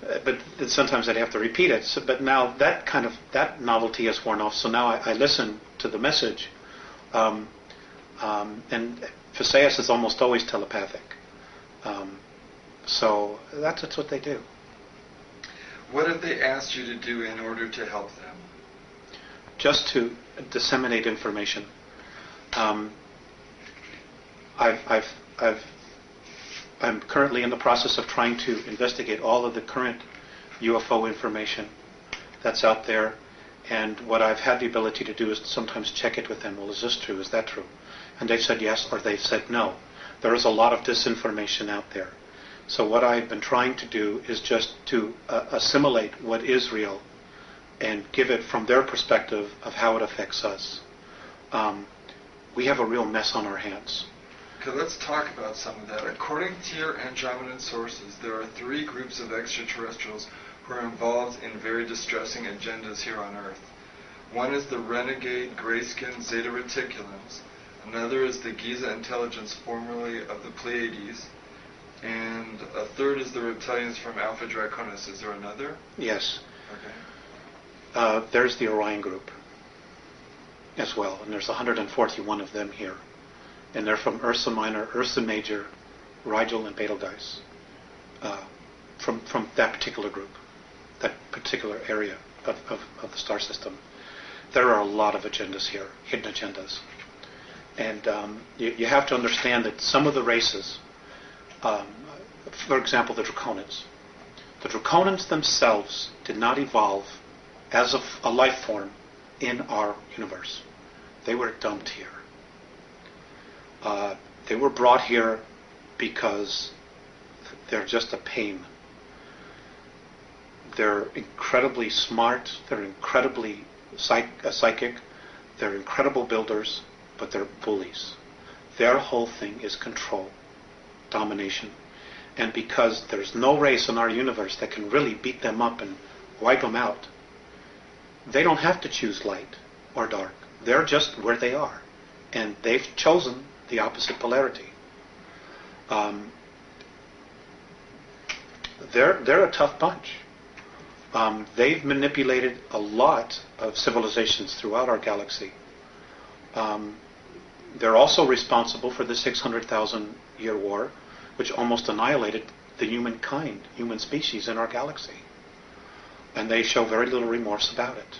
But sometimes I'd have to repeat it. So, but now that novelty has worn off, so now I listen to the message. And Vissaeus is almost always telepathic. So that's what they do. What have they asked you to do in order to help them? just to disseminate information. I'm currently in the process of trying to investigate all of the current UFO information that's out there, and what I've had the ability to do is sometimes check it with them. Well, is this true? Is that true? And they've said yes, or they've said no. There is a lot of disinformation out there. So what I've been trying to do is just to assimilate what is real and give it from their perspective of how it affects us. We have a real mess on our hands. Okay, let's talk about some of that. According to your Andromedan sources, there are 3 groups of extraterrestrials who are involved in very distressing agendas here on Earth. One is the renegade gray-skinned Zeta Reticulans. Another is the Giza intelligence, formerly of the Pleiades. And a third is the reptilians from Alpha Draconis. Is there another? Yes. Okay. There's the Orion group as well, and there's 141 of them here. And they're from Ursa Minor, Ursa Major, Rigel, and Betelgeuse, from that particular group, that particular area of the star system. There are a lot of agendas here, hidden agendas. And you have to understand that some of the races, for example, the Draconians. The Draconians themselves did not evolve as a life form in our universe. They were dumped here. They were brought here because they're just a pain. They're incredibly smart. They're incredibly psychic. They're incredible builders, but they're bullies. Their whole thing is control, domination. And because there's no race in our universe that can really beat them up and wipe them out, they don't have to choose light or dark. They're just where they are. And they've chosen the opposite polarity. They're a tough bunch. They've manipulated a lot of civilizations throughout our galaxy. They're also responsible for the 600,000-year war, which almost annihilated the human species in our galaxy. And they show very little remorse about it.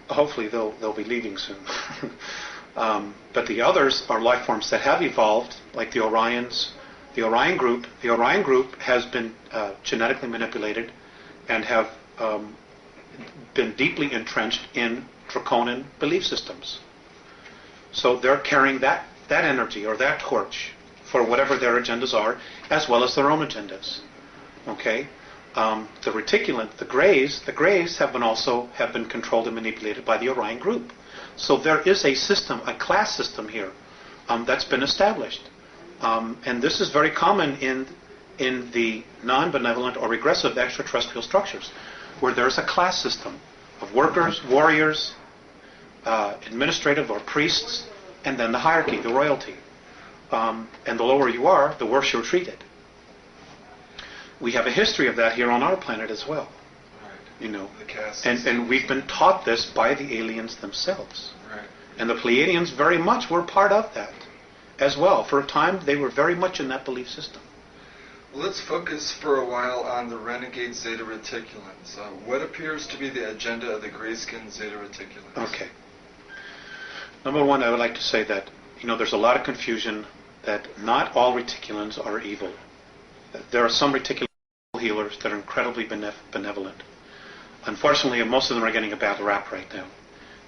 Hopefully they'll be leaving soon. But the others are life forms that have evolved, like the Orions. The Orion group has been genetically manipulated and have been deeply entrenched in Draconian belief systems. So they're carrying that energy or that torch for whatever their agendas are, as well as their own agendas. Okay? The reticulant, the Greys have been controlled and manipulated by the Orion group. So there is a system, a class system here that's been established. And this is very common in the non-benevolent or regressive extraterrestrial structures, where there's a class system of workers, warriors, administrative or priests, and then the hierarchy, the royalty. And the lower you are, the worse you're treated. We have a history of that here on our planet as well. Right. You know, the caste and we've been taught this by the aliens themselves. Right. And the Pleiadians very much were part of that as well. For a time, they were very much in that belief system. Well, let's focus for a while on the renegade Zeta Reticulans. What appears to be the agenda of the gray-skinned Zeta Reticulans? Okay. Number one, I would like to say that, there's a lot of confusion that not all reticulans are evil. There are some reticular healers that are incredibly benevolent. Unfortunately, most of them are getting a bad rap right now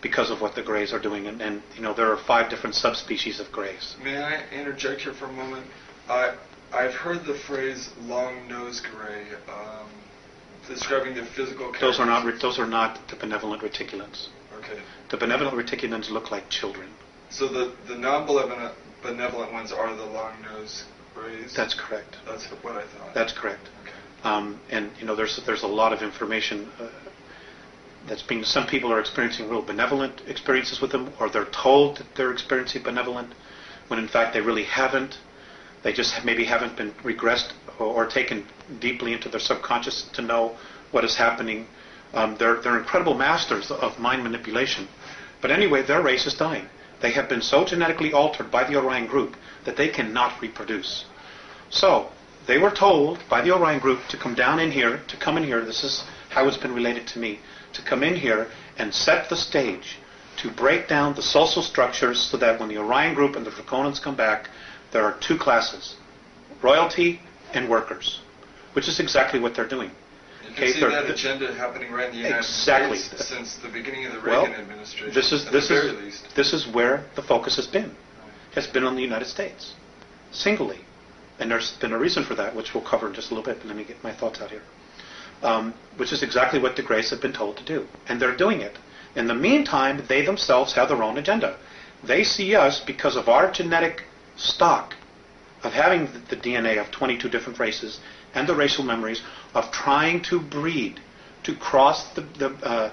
because of what the Greys are doing. And there are 5 different subspecies of Greys. May I interject here for a moment? I've heard the phrase long-nosed gray describing the physical characteristics. Those are not the benevolent reticulans. Okay. The benevolent reticulans look like children. So the non-benevolent ones are the long-nosed Greys? That's correct. That's what I thought. That's correct. Okay. And there's a lot of information that's being. Some people are experiencing real benevolent experiences with them, or they're told that they're experiencing benevolent, when in fact they really haven't. They just maybe haven't been regressed or taken deeply into their subconscious to know what is happening. They're incredible masters of mind manipulation. But anyway, their race is dying. They have been so genetically altered by the Orion group that they cannot reproduce. So they were told by the Orion group to come down in here, to come in here. This is how it's been related to me, to come in here and set the stage to break down the social structures so that when the Orion group and the Draconans come back, there are two classes, royalty and workers, which is exactly what they're doing. You can see that agenda happening right in the United States since the beginning of the Reagan administration. This is where the focus has been. Has been on the United States, singly. And there's been a reason for that, which we'll cover in just a little bit. But let me get my thoughts out here. Which is exactly what the Greys have been told to do. And they're doing it. In the meantime, they themselves have their own agenda. They see us, because of our genetic stock, of having the DNA of 22 different races, and the racial memories of trying to breed, to cross the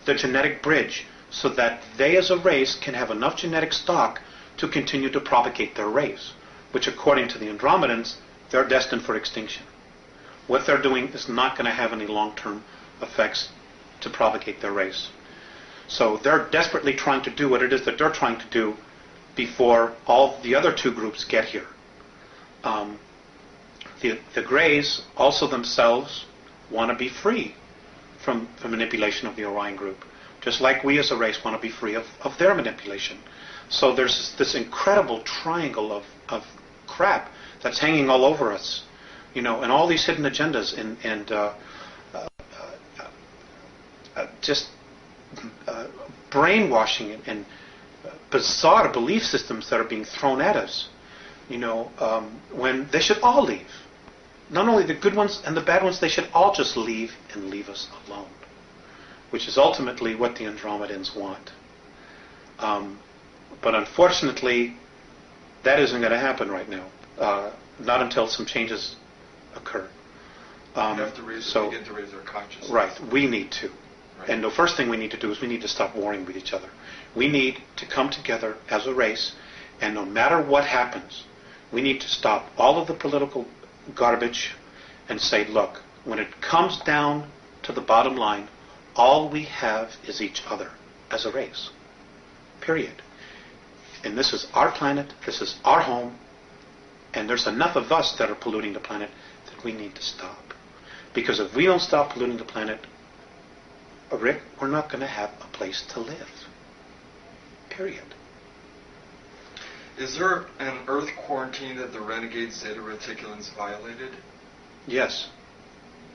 genetic bridge, so that they as a race can have enough genetic stock to continue to propagate their race, which according to the Andromedans, they're destined for extinction. What they're doing is not going to have any long-term effects to propagate their race. So they're desperately trying to do what it is that they're trying to do before all the other two groups get here. The Greys also themselves want to be free from the manipulation of the Orion group, just like we as a race want to be free of their manipulation. So there's this incredible triangle of crap that's hanging all over us, and all these hidden agendas and just brainwashing and bizarre belief systems that are being thrown at us, when they should all leave. Not only the good ones and the bad ones, they should all just leave and leave us alone, which is ultimately what the Andromedans want. But unfortunately, that isn't going to happen right now. Not until some changes occur. We have to begin to raise our consciousness. Right, we need to. Right. And the first thing we need to do is we need to stop warring with each other. We need to come together as a race, and no matter what happens, we need to stop all of the political garbage and say, look, when it comes down to the bottom line, all we have is each other as a race. Period. And this is our planet, this is our home, and there's enough of us that are polluting the planet that we need to stop. Because if we don't stop polluting the planet, Rick, we're not going to have a place to live. Period. Is there an Earth quarantine that the renegade Zeta Reticulans violated? Yes.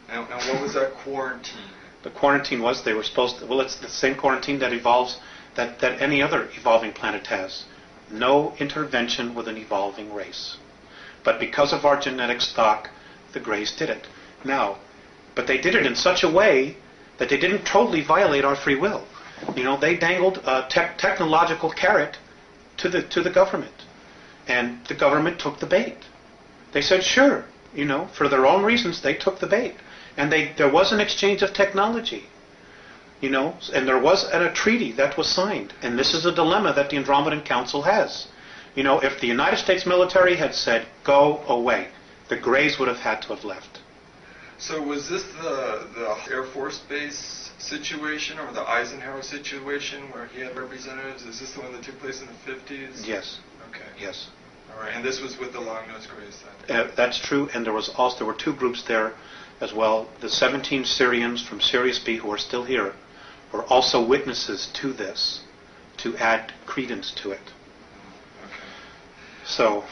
And what was that quarantine? The quarantine was they were supposed to, it's the same quarantine that evolves, that any other evolving planet has. No intervention with an evolving race. But because of our genetic stock, the Greys did it. Now, but they did it in such a way that they didn't totally violate our free will. They dangled a technological carrot to the government, and the government took the bait. They said, sure, for their own reasons, they took the bait, and there was an exchange of technology, and there was a treaty that was signed, and this is a dilemma that the Andromedan Council has. If the United States military had said, go away, the Greys would have had to have left. So was this the Air Force Base situation or the Eisenhower situation where he had representatives? Is this the one that took place in the 50s? Yes. Okay. Yes. All right. And this was with the Long-Nosed Greys then? That's true. And there were two groups there as well. The 17 Syrians from Sirius B who are still here were also witnesses to this, to add credence to it. Okay. So.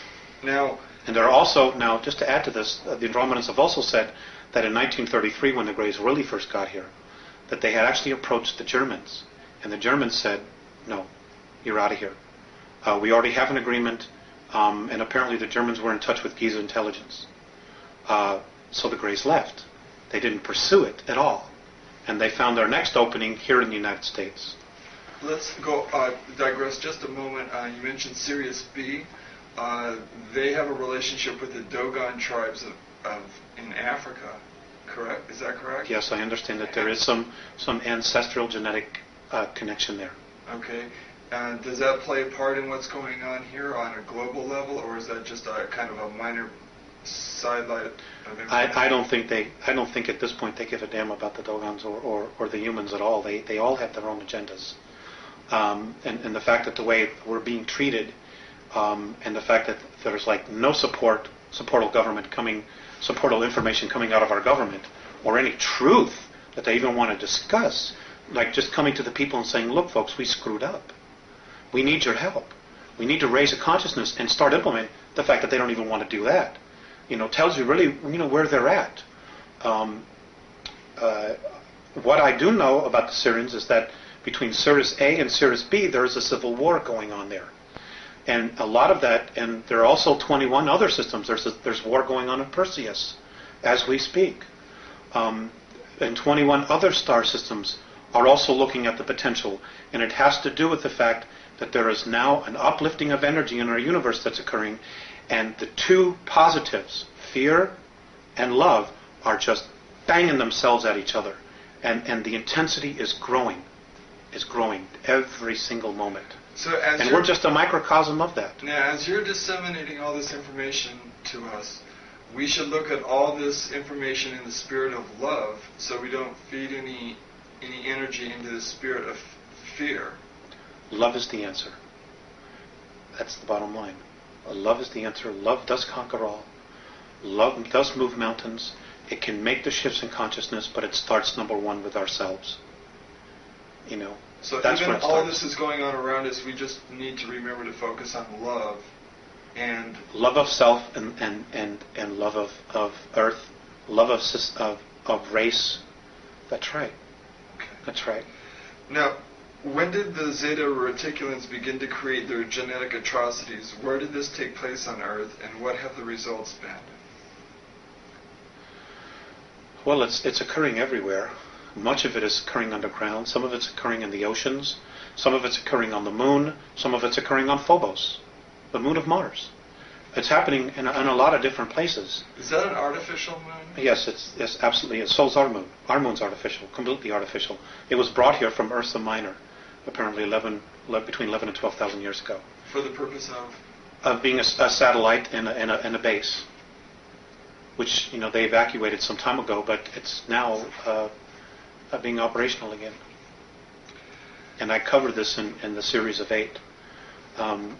Now. And there are also, now just to add to this, the Andromedans have also said that in 1933, when the Greys really first got here, that they had actually approached the Germans. And the Germans said, no, you're out of here. We already have an agreement, and apparently the Germans were in touch with Giza intelligence. So the Greys left. They didn't pursue it at all. And they found their next opening here in the United States. Let's go digress just a moment. You mentioned Sirius B. They have a relationship with the Dogon tribes in Africa, correct? Is that correct? Yes, I understand that there is some ancestral genetic connection there. Okay. And does that play a part in what's going on here on a global level, or is that just a kind of a minor sidelight of everything? I don't think at this point they give a damn about the Dogons or the humans at all. They all have their own agendas. And the fact that the way we're being treated, and the fact that there's no support supportal information coming out of our government, or any truth that they even want to discuss, like just coming to the people and saying, look, folks, we screwed up. We need your help. We need to raise a consciousness and start implementing. The fact that they don't even want to do that, tells you really, where they're at. What I do know about the Syrians is that between Sirius A and Sirius B, there is a civil war going on there. And a lot of that, and there are also 21 other systems. There's war going on in Perseus as we speak. And 21 other star systems are also looking at the potential. And it has to do with the fact that there is now an uplifting of energy in our universe that's occurring. And the two positives, fear and love, are just banging themselves at each other. And the intensity is growing every single moment. And we're just a microcosm of that. Now, as you're disseminating all this information to us, we should look at all this information in the spirit of love, so we don't feed any energy into the spirit of fear. Love is the answer. That's the bottom line. Love is the answer. Love does conquer all. Love does move mountains. It can make the shifts in consciousness, but it starts, number one, with ourselves. So that's even where it all starts. this is going on around us, we just need to remember to focus on love and love of self and love of earth, love of race. That's right. Okay. That's right. Now, when did the Zeta Reticulans begin to create their genetic atrocities? Where did this take place on Earth, and what have the results been? Well, it's occurring everywhere. Much of it is occurring underground. Some of it's occurring in the oceans. Some of it's occurring on the moon. Some of it's occurring on Phobos, the moon of Mars. It's happening in a lot of different places. Is that an artificial moon? Yes, yes, absolutely. So's our moon. Our moon's artificial, completely artificial. It was brought here from Ursa Minor, apparently between 11 and 12,000 years ago. For the purpose of? Of being a satellite and a base, which they evacuated some time ago, but it's now being operational again. And I covered this in the series of 8.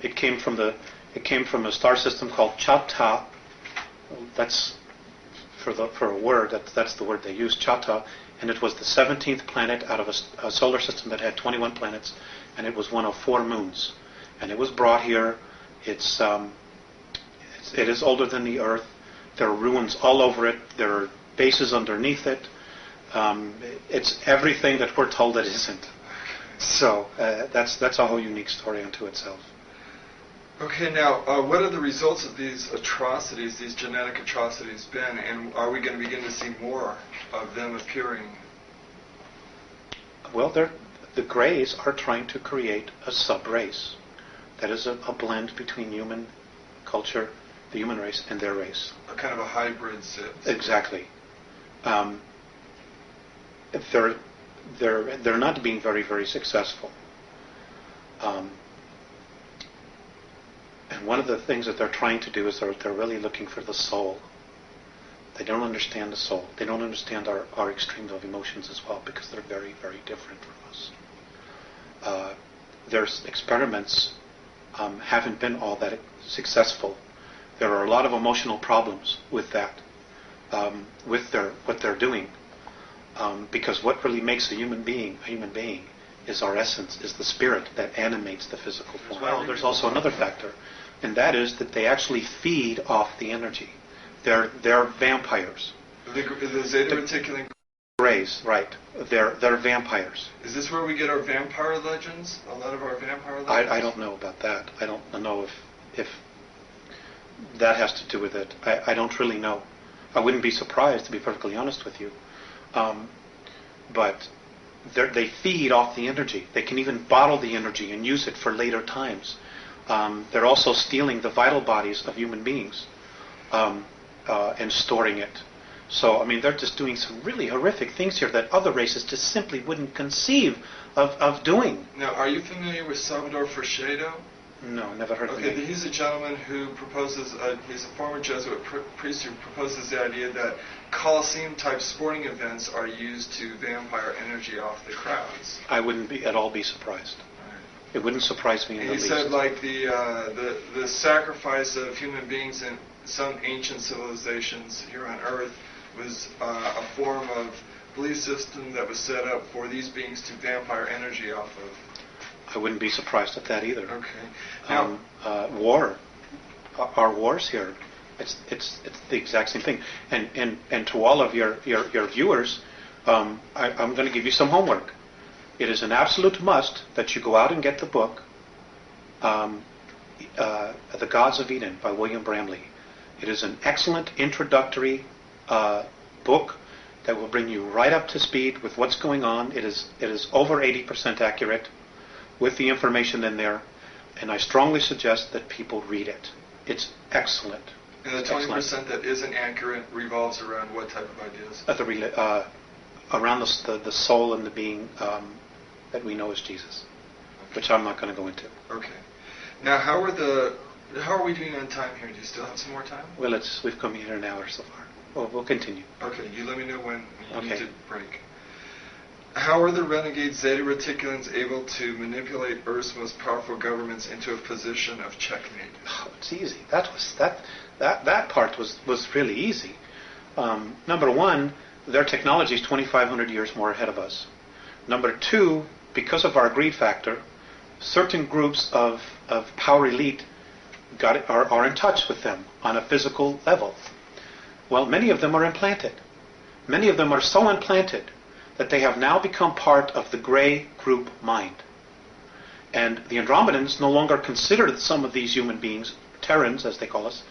It came from a star system called Chata. That's for a word. That's the word they use, Chata. And it was the 17th planet out of a solar system that had 21 planets, and it was one of 4 moons. And it was brought here. It is older than the Earth. There are ruins all over it. There are bases underneath it. It's everything that we're told it isn't. So that's a whole unique story unto itself. Okay, now, what are the results of these atrocities, these genetic atrocities been, and are we going to begin to see more of them appearing? Well, the Greys are trying to create a sub-race. That is a blend between human culture, the human race, and their race. A kind of a hybrid Sith. Exactly. They're not being very, very successful. And one of the things that they're trying to do is they're really looking for the soul. They don't understand the soul. They don't understand our extremes of emotions as well, because they're very, very different from us. Their experiments haven't been all that successful. There are a lot of emotional problems with that, with what they're doing. Because what really makes a human being is our essence, is the spirit that animates the physical form. Well, there's also another factor, and that is that they actually feed off the energy. They're vampires. The Zeta Reticulan Greys, right. They're vampires. Is this where we get our vampire legends? A lot of our vampire legends? I don't know about that. I don't know if that has to do with it. I don't really know. I wouldn't be surprised, to be perfectly honest with you. But they feed off the energy. They can even bottle the energy and use it for later times. They're also stealing the vital bodies of human beings and storing it. So, they're just doing some really horrific things here that other races just simply wouldn't conceive of doing. Now, are you familiar with Salvador Freixedo? No, never heard of him. Okay, he's a gentleman who proposes, he's a former Jesuit priest who proposes the idea that Colosseum-type sporting events are used to vampire energy off the crowds. I wouldn't at all be surprised. It wouldn't surprise me in the least. He said, like, the sacrifice of human beings and some ancient civilizations here on Earth was a form of belief system that was set up for these beings to vampire energy off of. I wouldn't be surprised at that either. Okay. Now, War, our wars here, it's the exact same thing. And to all of your viewers, I'm going to give you some homework. It is an absolute must that you go out and get the book, The Gods of Eden by William Bramley. It is an excellent introductory book that will bring you right up to speed with what's going on. It is over 80% accurate with the information in there, and I strongly suggest that people read it. It's excellent. And the 20% that isn't accurate revolves around what type of ideas? Around the soul and the being that we know as Jesus, which I'm not going to go into. Okay. Now, how are we doing on time here? Do you still have some more time? Well, we've come here an hour so far. We'll continue. Okay, you let me know when you need Okay. to break. How are the renegade Zeta Reticulans able to manipulate Earth's most powerful governments into a position of checkmate? Oh, it's easy. That part was really easy. Number one, their technology is 2,500 years more ahead of us. Number two, because of our greed factor, certain groups of power elite are in touch with them on a physical level. Well, many of them are implanted. Many of them are so implanted that they have now become part of the gray group mind. And the Andromedans no longer consider some of these human beings, Terrans as they call us,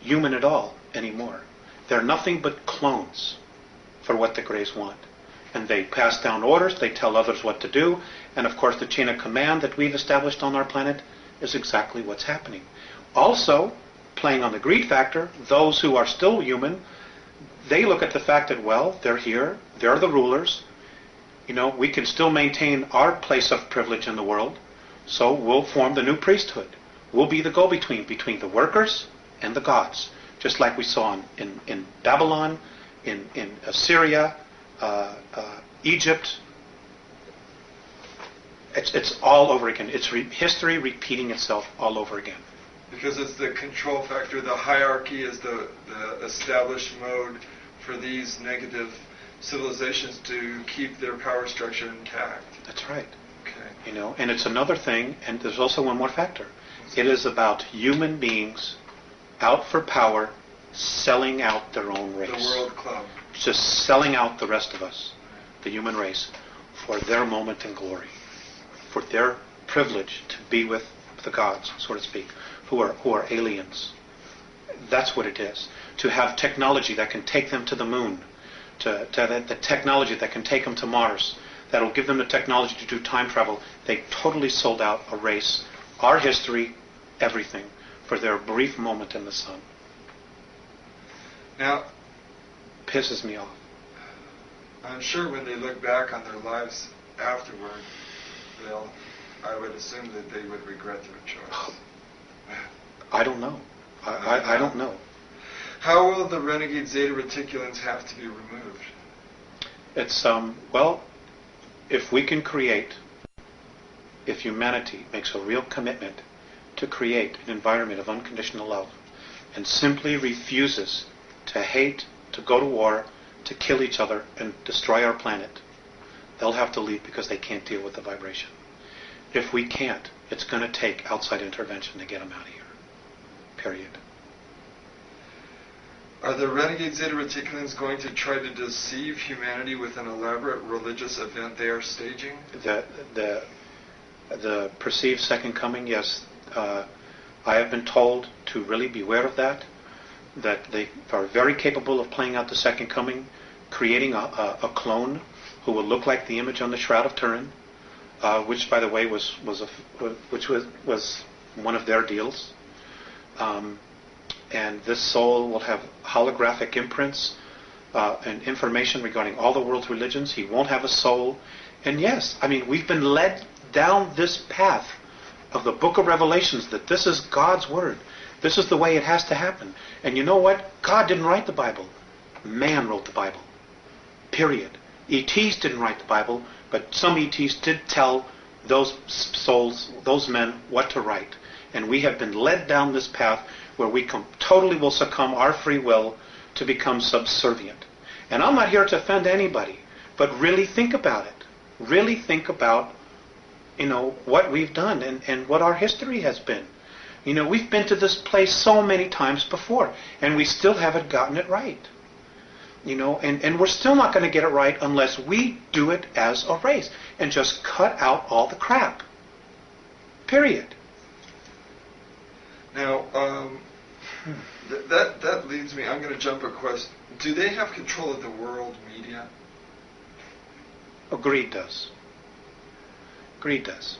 human at all anymore. They're nothing but clones for what the Greys want. And they pass down orders, they tell others what to do, and of course the chain of command that we've established on our planet is exactly what's happening. Also, playing on the greed factor, those who are still human, they look at the fact that, well, they're here, they're the rulers, we can still maintain our place of privilege in the world, so we'll form the new priesthood. We'll be the go-between between the workers and the gods, just like we saw in Babylon, in Assyria, Egypt. It's all over again. It's history repeating itself all over again. Because it's the control factor, the hierarchy is the established mode for these negative civilizations to keep their power structure intact. That's right. Okay. And it's another thing, and there's also one more factor. It is about human beings out for power, selling out their own race. The World Club. Just selling out the rest of us, the human race, for their moment in glory, for their privilege to be with the gods, so to speak, who are aliens. That's what it is. To have technology that can take them to the moon, to have the technology that can take them to Mars, that will give them the technology to do time travel. They totally sold out a race, our history, everything, for their brief moment in the sun. Now, Pisses me off. I'm sure when they look back on their lives afterward, I would assume that they would regret their choice. I don't know. I don't know. How will the renegade Zeta Reticulans have to be removed? It's, if we can if humanity makes a real commitment to create an environment of unconditional love and simply refuses to hate, to go to war, to kill each other and destroy our planet, they'll have to leave because they can't deal with the vibration. If we can't, it's going to take outside intervention to get them out of here. Period. Are the renegade Zeta Reticulans going to try to deceive humanity with an elaborate religious event they are staging? The perceived second coming, yes. I have been told to really beware of that they are very capable of playing out the second coming, creating a clone who will look like the image on the Shroud of Turin, which, by the way, was one of their deals. And this soul will have holographic imprints and information regarding all the world's religions. He won't have a soul. And yes, we've been led down this path of the book of Revelations that this is God's word. This is the way it has to happen. And you know what? God didn't write the Bible. Man wrote the Bible. Period. ETs didn't write the Bible, but some ETs did tell those souls, those men, what to write. And we have been led down this path where we totally will succumb our free will to become subservient. And I'm not here to offend anybody, but really think about it. Really think about, what we've done and what our history has been. We've been to this place so many times before, and we still haven't gotten it right. And we're still not going to get it right unless we do it as a race and just cut out all the crap. Period. Now, that leads me, I'm going to jump a question. Do they have control of the world media? Oh, greed does. Greed does.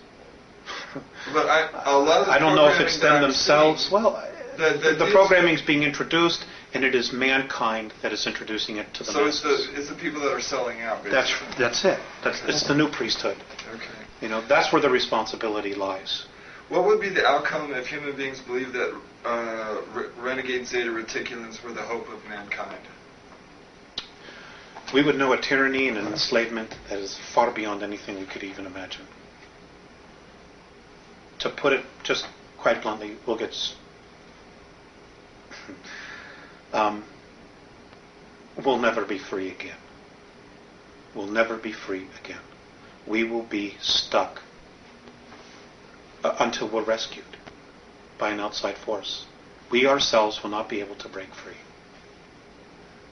But a lot of the I don't know if it's them programming that themselves. I'm seeing, Well, the programming is being introduced, and it is mankind that is introducing it to the masses. So it's the people that are selling out, basically. That's it. It's the new priesthood. Okay. That's where the responsibility lies. What would be the outcome if human beings believed that renegade Zeta Reticulans were the hope of mankind? We would know a tyranny and an enslavement that is far beyond anything we could even imagine. To put it just quite bluntly, we'll never be free again. We'll never be free again. We will be stuck until we're rescued by an outside force. We ourselves will not be able to break free.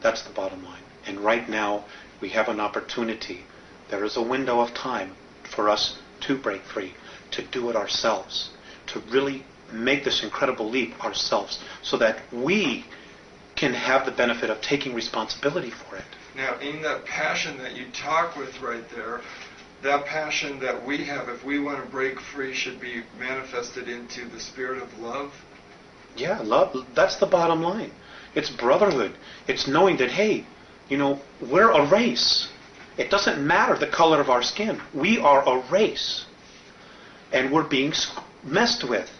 That's the bottom line. And right now, we have an opportunity. There is a window of time for us to break free, to do it ourselves, to really make this incredible leap ourselves, so that we can have the benefit of taking responsibility for it. Now, in that passion that you talk with right there, that passion that we have, if we want to break free, should be manifested into the spirit of love? Yeah, love. That's the bottom line. It's brotherhood. It's knowing that, hey, we're a race. It doesn't matter the color of our skin. We are a race. And we're being messed with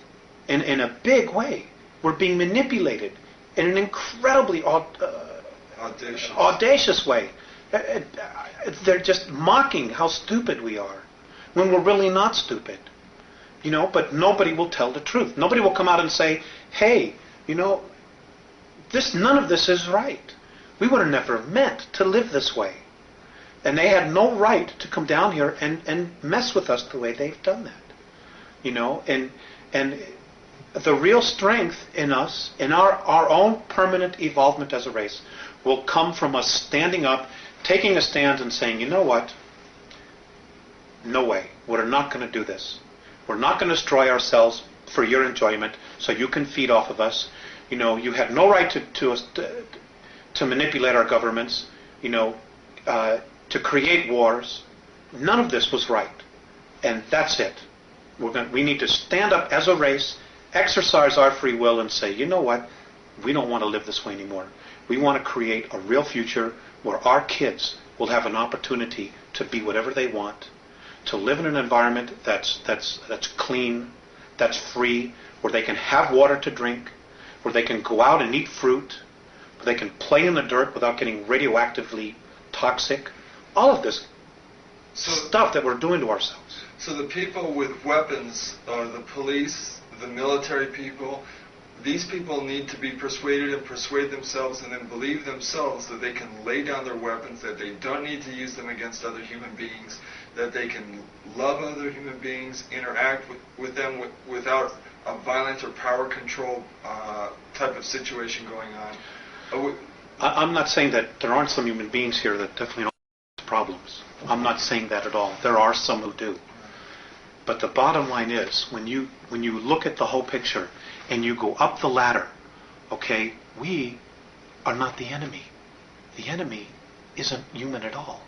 in a big way. We're being manipulated in an incredibly audacious way. They're just mocking how stupid we are when we're really not stupid. But nobody will tell the truth. Nobody will come out and say, hey, none of this is right. We were never meant to live this way. And they had no right to come down here and mess with us the way they've done that. And the real strength in us, in our own permanent evolvement as a race, will come from us standing up, taking a stand and saying, you know what? No way. We're not going to do this. We're not going to destroy ourselves for your enjoyment so you can feed off of us. You had no right to manipulate our governments, to create wars. None of this was right. And that's it. We need to stand up as a race, exercise our free will, and say, you know what? We don't want to live this way anymore. We want to create a real future where our kids will have an opportunity to be whatever they want, to live in an environment that's clean, that's free, where they can have water to drink, where they can go out and eat fruit, where they can play in the dirt without getting radioactively toxic. All of this stuff that we're doing to ourselves. So the people with weapons, the police, the military people, these people need to be persuaded and persuade themselves and then believe themselves that they can lay down their weapons, that they don't need to use them against other human beings, that they can love other human beings, interact with them without a violent or power control type of situation going on. I'm not saying that there aren't some human beings here that definitely don't have problems. I'm not saying that at all. There are some who do. But the bottom line is, when you look at the whole picture and you go up the ladder, okay, we are not the enemy. The enemy isn't human at all.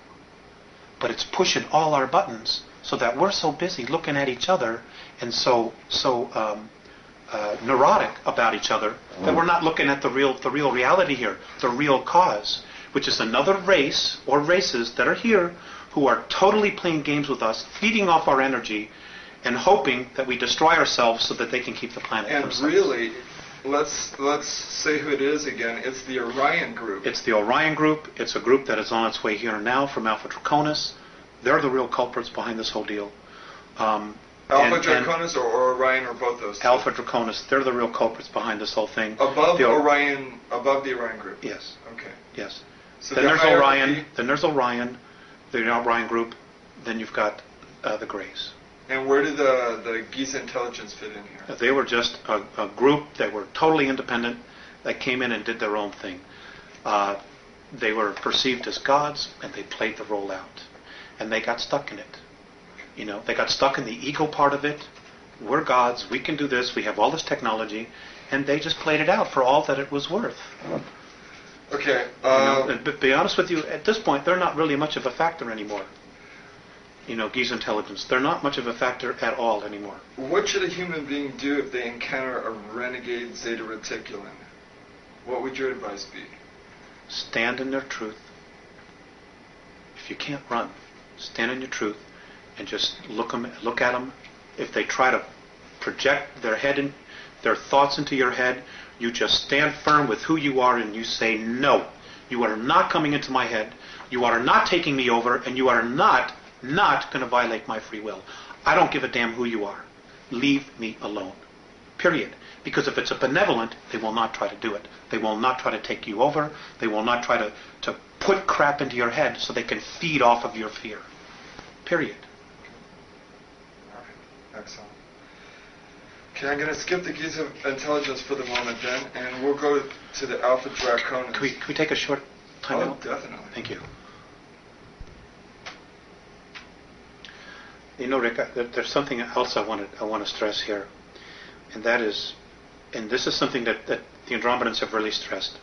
But it's pushing all our buttons so that we're so busy looking at each other and so neurotic about each other that we're not looking at the real reality here, the real cause, which is another race or races that are here who are totally playing games with us, feeding off our energy, and hoping that we destroy ourselves so that they can keep the planet for themselves. And really, let's say who it is again. It's the Orion group. It's the Orion group. It's a group that is on its way here now from Alpha Draconis. They're the real culprits behind this whole deal. Alpha Draconis or Orion, or both those two? Alpha Draconis, they're the real culprits behind this whole thing. Above Orion, above the Orion group? Yes. Okay. Yes. So then there's Orion, the Orion group, then you've got the Greys. And where did the Giza intelligence fit in here? They were just a group that were totally independent, that came in and did their own thing. They were perceived as gods, and they played the role out. And they got stuck in it. You know, they got stuck in the ego part of it. We're gods, we can do this, we have all this technology, and they just played it out for all that it was worth. Okay. But to be honest with you, at this point, they're not really much of a factor anymore. You know, Giza intelligence, they're not much of a factor at all anymore. What should a human being do if they encounter a renegade Zeta Reticulan? What would your advice be? Stand in their truth. If you can't run, stand in your truth and just look at them. If they try to project their thoughts into your head, you just stand firm with who you are and you say, no, you are not coming into my head, you are not taking me over, and you are not going to violate my free will. I don't give a damn who you are. Leave me alone. Period. Because if it's a benevolent, they will not try to do it. They will not try to take you over. They will not try to put crap into your head so they can feed off of your fear. Period. All right. Excellent. Okay, I'm going to skip the Giza intelligence for the moment then, and we'll go to the Alpha Draconis. Can we take a short time out? Oh, definitely. Thank you. You know, Rick, there's something else I want to stress here, and that is, and this is something that the Andromedans have really stressed.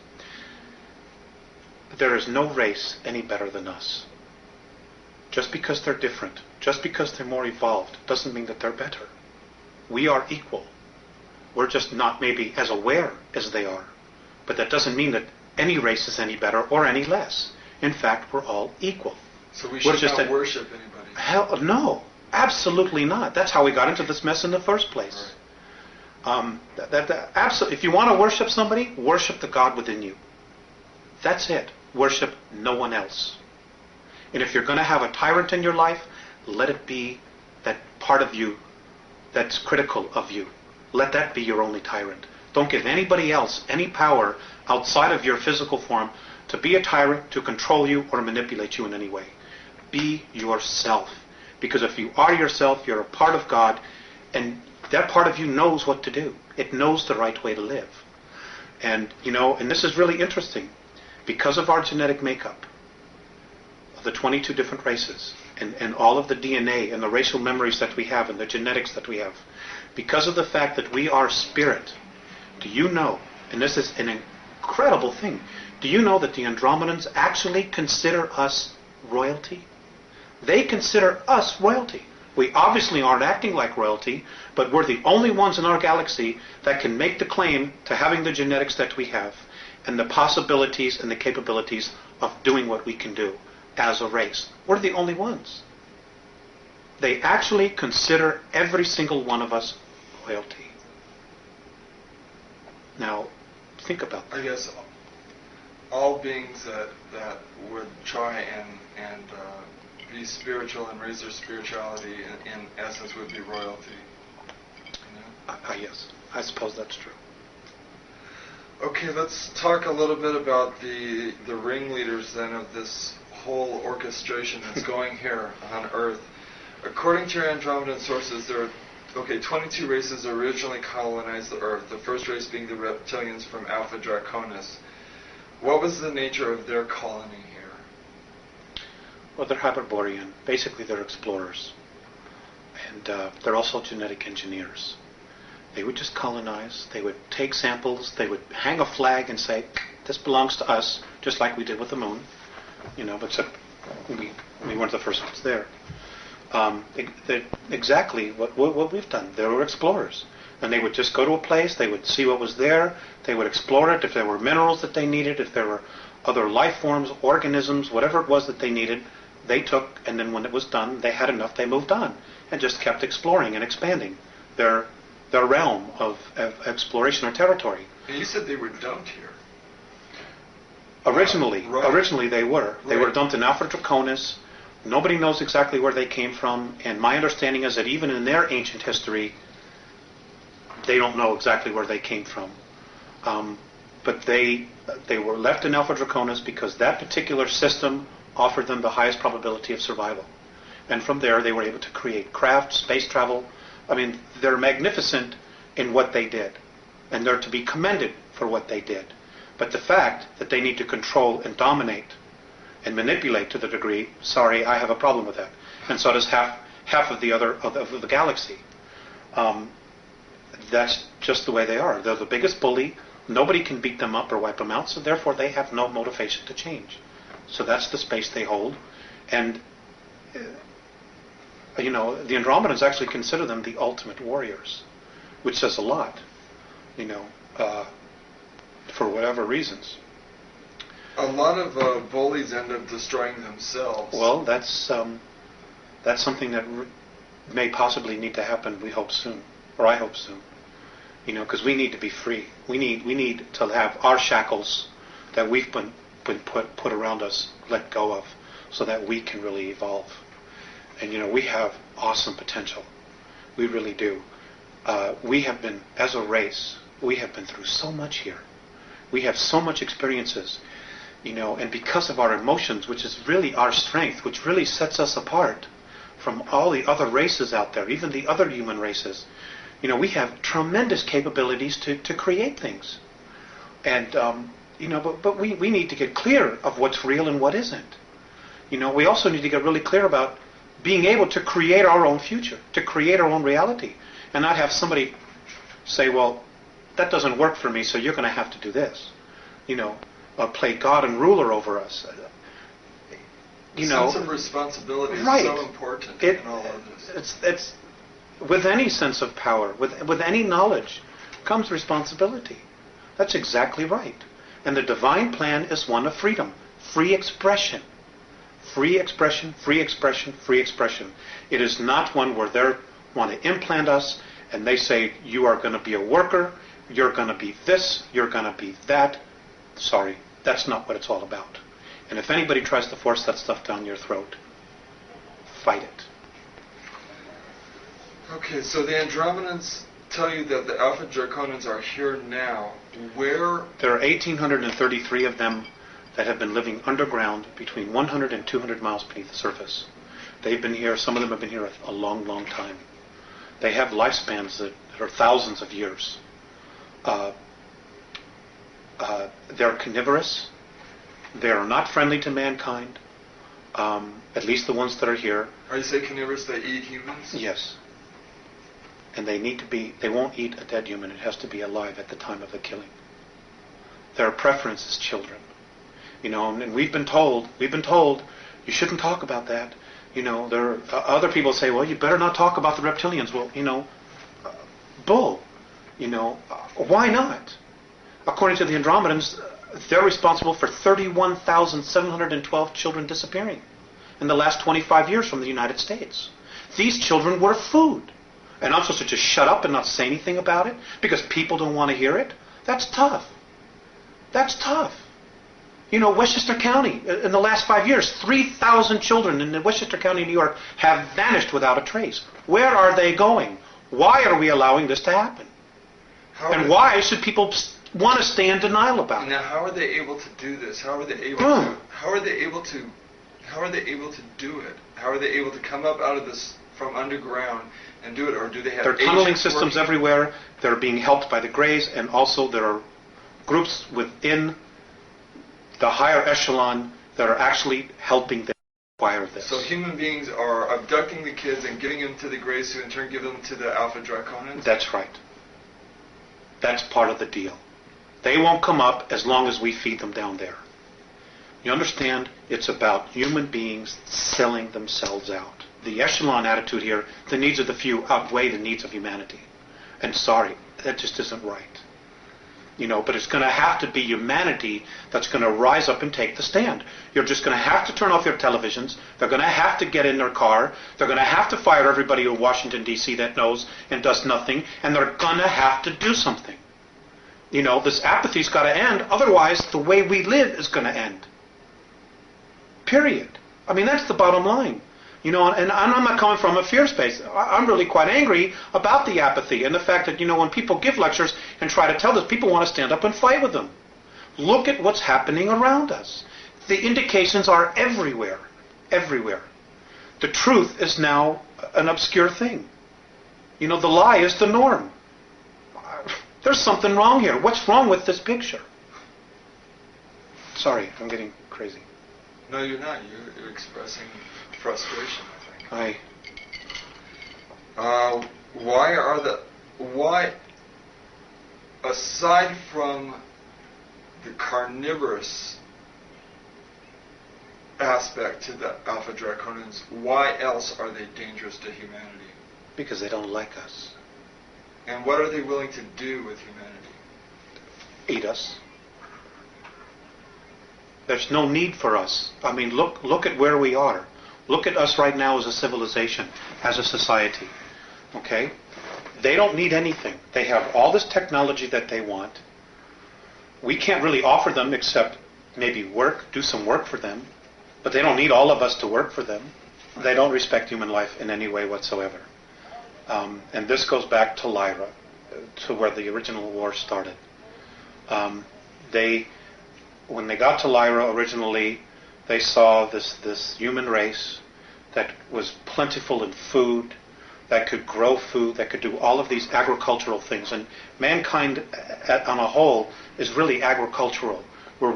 There is no race any better than us. Just because they're different, just because they're more evolved, doesn't mean that they're better. We are equal. We're just not maybe as aware as they are. But that doesn't mean that any race is any better or any less. In fact, we're all equal. So we should not worship anybody? Hell, no. Absolutely not. That's how we got into this mess in the first place. Right. Absolutely. If you want to worship somebody, worship the God within you. That's it. Worship no one else. And if you're going to have a tyrant in your life, let it be that part of you that's critical of you. Let that be your only tyrant. Don't give anybody else any power outside of your physical form to be a tyrant, to control you, or manipulate you in any way. Be yourself. Because if you are yourself, you're a part of God, and that part of you knows what to do. It knows the right way to live. And, you know, and this is really interesting. Because of our genetic makeup, of the 22 different races, and all of the DNA and the racial memories that we have and the genetics that we have, because of the fact that we are spirit, do you know, and this is an incredible thing, do you know that the Andromedans actually consider us royalty? They consider us royalty. We obviously aren't acting like royalty, but we're the only ones in our galaxy that can make the claim to having the genetics that we have and the possibilities and the capabilities of doing what we can do as a race. We're the only ones. They actually consider every single one of us royalty. Now, think about that. I guess all beings that would try and be spiritual and raise their spirituality in essence would be royalty. You know? Yes, I suppose that's true. Okay, let's talk a little bit about the ringleaders then of this whole orchestration that's going here on Earth. According to your Andromedan sources, there are 22 races originally colonized the Earth, the first race being the reptilians from Alpha Draconis. What was the nature of their colony here? Well, they're Hyperborean. Basically, they're explorers. And they're also genetic engineers. They would just colonize. They would take samples. They would hang a flag and say, this belongs to us, just like we did with the moon. You know, but except we weren't the first ones there. Exactly what we've done. They were explorers. And they would just go to a place, they would see what was there, they would explore it, if there were minerals that they needed, if there were other life forms, organisms, whatever it was that they needed, they took, and then when it was done, they had enough, they moved on, and just kept exploring and expanding their realm of exploration or territory. And you said they were dumped here. Originally they were. They Right. were dumped in Alpha Draconis. Nobody knows exactly where they came from, and my understanding is that even in their ancient history, they don't know exactly where they came from. But they were left in Alpha Draconis because that particular system offered them the highest probability of survival. And from there, they were able to create craft, space travel. I mean, they're magnificent in what they did, and they're to be commended for what they did. But the fact that they need to control and dominate and manipulate to the degree, sorry, I have a problem with that. And so does half of the other of the galaxy. That's just the way they are. They're the biggest bully. Nobody can beat them up or wipe them out, so therefore they have no motivation to change. So that's the space they hold. And, the Andromedans actually consider them the ultimate warriors, which says a lot, for whatever reasons. A lot of bullies end up destroying themselves. Well, that's something that may possibly need to happen, we hope soon, or I hope soon. Because we need to be free. We need to have our shackles that we've been put around us let go of, so that we can really evolve. And we have awesome potential. We really do. We have been, as a race, we have been through so much here. We have so much experiences, and because of our emotions, which is really our strength, which really sets us apart from all the other races out there, even the other human races. We have tremendous capabilities to create things. And, but we need to get clear of what's real and what isn't. We also need to get really clear about being able to create our own future, to create our own reality, and not have somebody say, well, that doesn't work for me, so you're going to have to do this. Play God and ruler over us. Sense of responsibility is right. so important in all of this. It's with any sense of power, with any knowledge, comes responsibility. That's exactly right. And the divine plan is one of freedom, free expression. Free expression, free expression, free expression. It is not one where they want to implant us and they say, you are going to be a worker, you're going to be this, you're going to be that. Sorry, that's not what it's all about. And if anybody tries to force that stuff down your throat, fight it. Okay, so the Andromedans tell you that the Alpha Draconans are here now. Where? There are 1,833 of them that have been living underground between 100 and 200 miles beneath the surface. They've been here, some of them have been here a long, long time. They have lifespans that are thousands of years. They're carnivorous. They are not friendly to mankind, at least the ones that are here. Are you saying carnivorous, they eat humans? Yes. And they won't eat a dead human. It has to be alive at the time of the killing. Their preference is children. And we've been told, you shouldn't talk about that. There are other people say, well, you better not talk about the reptilians. Well, bull. Why not? According to the Andromedans, they're responsible for 31,712 children disappearing in the last 25 years from the United States. These children were food. And I'm supposed to just shut up and not say anything about it because people don't want to hear it? That's tough. That's tough. Westchester County, in the last 5 years, 3,000 children in the Westchester County, New York, have vanished without a trace. Where are they going? Why are we allowing this to happen? And why should people want to stay in denial about it? Now, how are they able to do this? How are they able to? How are they able to? How are they able to do it? How are they able to come up out of this from underground and do it, or do they have? There are tunneling systems everywhere. They're being helped by the Greys, and also there are groups within the higher echelon that are actually helping them acquire this. So human beings are abducting the kids and giving them to the Greys, who in turn give them to the Alpha Draconans? That's right. That's part of the deal. They won't come up as long as we feed them down there. You understand? It's about human beings selling themselves out. The echelon attitude here, the needs of the few outweigh the needs of humanity. And sorry, that just isn't right. But it's going to have to be humanity that's going to rise up and take the stand. You're just going to have to turn off your televisions. They're going to have to get in their car. They're going to have to fire everybody in Washington, D.C. that knows and does nothing. And they're going to have to do something. This apathy's got to end. Otherwise, the way we live is going to end. Period. I mean, that's the bottom line. And I'm not coming from a fear space. I'm really quite angry about the apathy and the fact that, when people give lectures and try to tell this, people want to stand up and fight with them. Look at what's happening around us. The indications are everywhere. Everywhere. The truth is now an obscure thing. The lie is the norm. There's something wrong here. What's wrong with this picture? Sorry, I'm getting crazy. No, you're not. You're expressing frustration, I think. Why, aside from the carnivorous aspect to the Alpha Draconians, why else are they dangerous to humanity? Because they don't like us. And what are they willing to do with humanity? Eat us. There's no need for us. I mean, look at where we are. Look at us right now as a civilization, as a society. Okay? They don't need anything. They have all this technology that they want. We can't really offer them except maybe do some work for them. But they don't need all of us to work for them. They don't respect human life in any way whatsoever. And this goes back to Lyra, to where the original war started. When they got to Lyra originally, they saw this human race that was plentiful in food, that could grow food, that could do all of these agricultural things. And mankind on a whole is really agricultural. We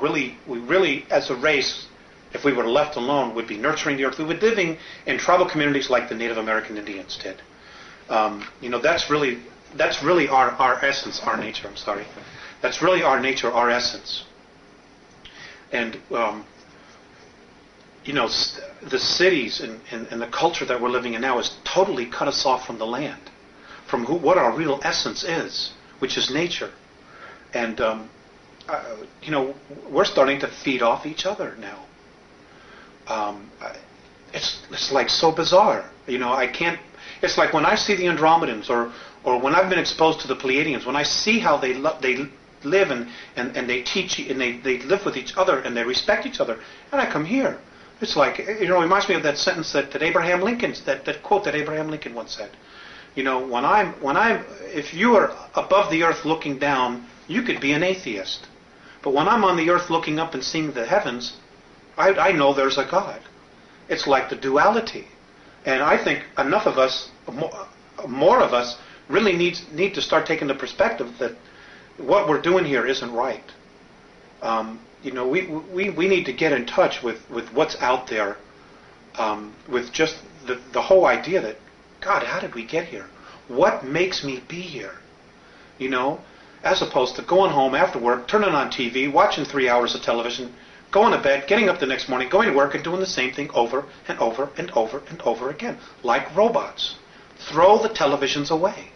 really, as a race, if we were left alone, would be nurturing the earth. We would be living in tribal communities like the Native American Indians did. That's really our essence, our nature. I'm sorry. That's really our nature, our essence. And the cities and the culture that we're living in now has totally cut us off from the land, from what our real essence is, which is nature. And we're starting to feed off each other now. It's like so bizarre. I can't. It's like when I see the Andromedans, or when I've been exposed to the Pleiadians, when I see how they live and they teach and they live with each other and they respect each other, and I come here. It's like, it reminds me of that sentence that Abraham Lincoln, that quote that Abraham Lincoln once said. If you are above the earth looking down, you could be an atheist. But when I'm on the earth looking up and seeing the heavens, I know there's a God. It's like the duality. And I think enough of us, more of us, really need to start taking the perspective that what we're doing here isn't right. We need to get in touch with what's out there, with just the whole idea that, God, how did we get here? What makes me be here? As opposed to going home after work, turning on TV, watching 3 hours of television, going to bed, getting up the next morning, going to work, and doing the same thing over and over and over and over again, like robots. Throw the televisions away.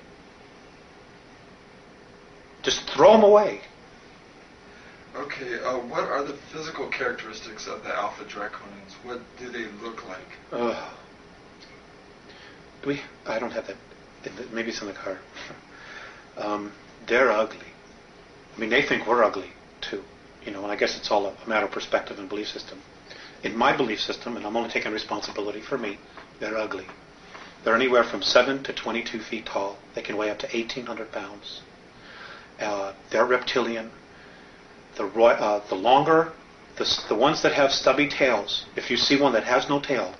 Just throw them away. Okay, what are the physical characteristics of the Alpha Draconians? What do they look like? I don't have that. Maybe it's in the car. They're ugly. I mean, they think we're ugly, too. And I guess it's all a matter of perspective and belief system. In my belief system, and I'm only taking responsibility for me, they're ugly. They're anywhere from 7 to 22 feet tall. They can weigh up to 1,800 pounds. They're reptilian. The ones that have stubby tails, if you see one that has no tail,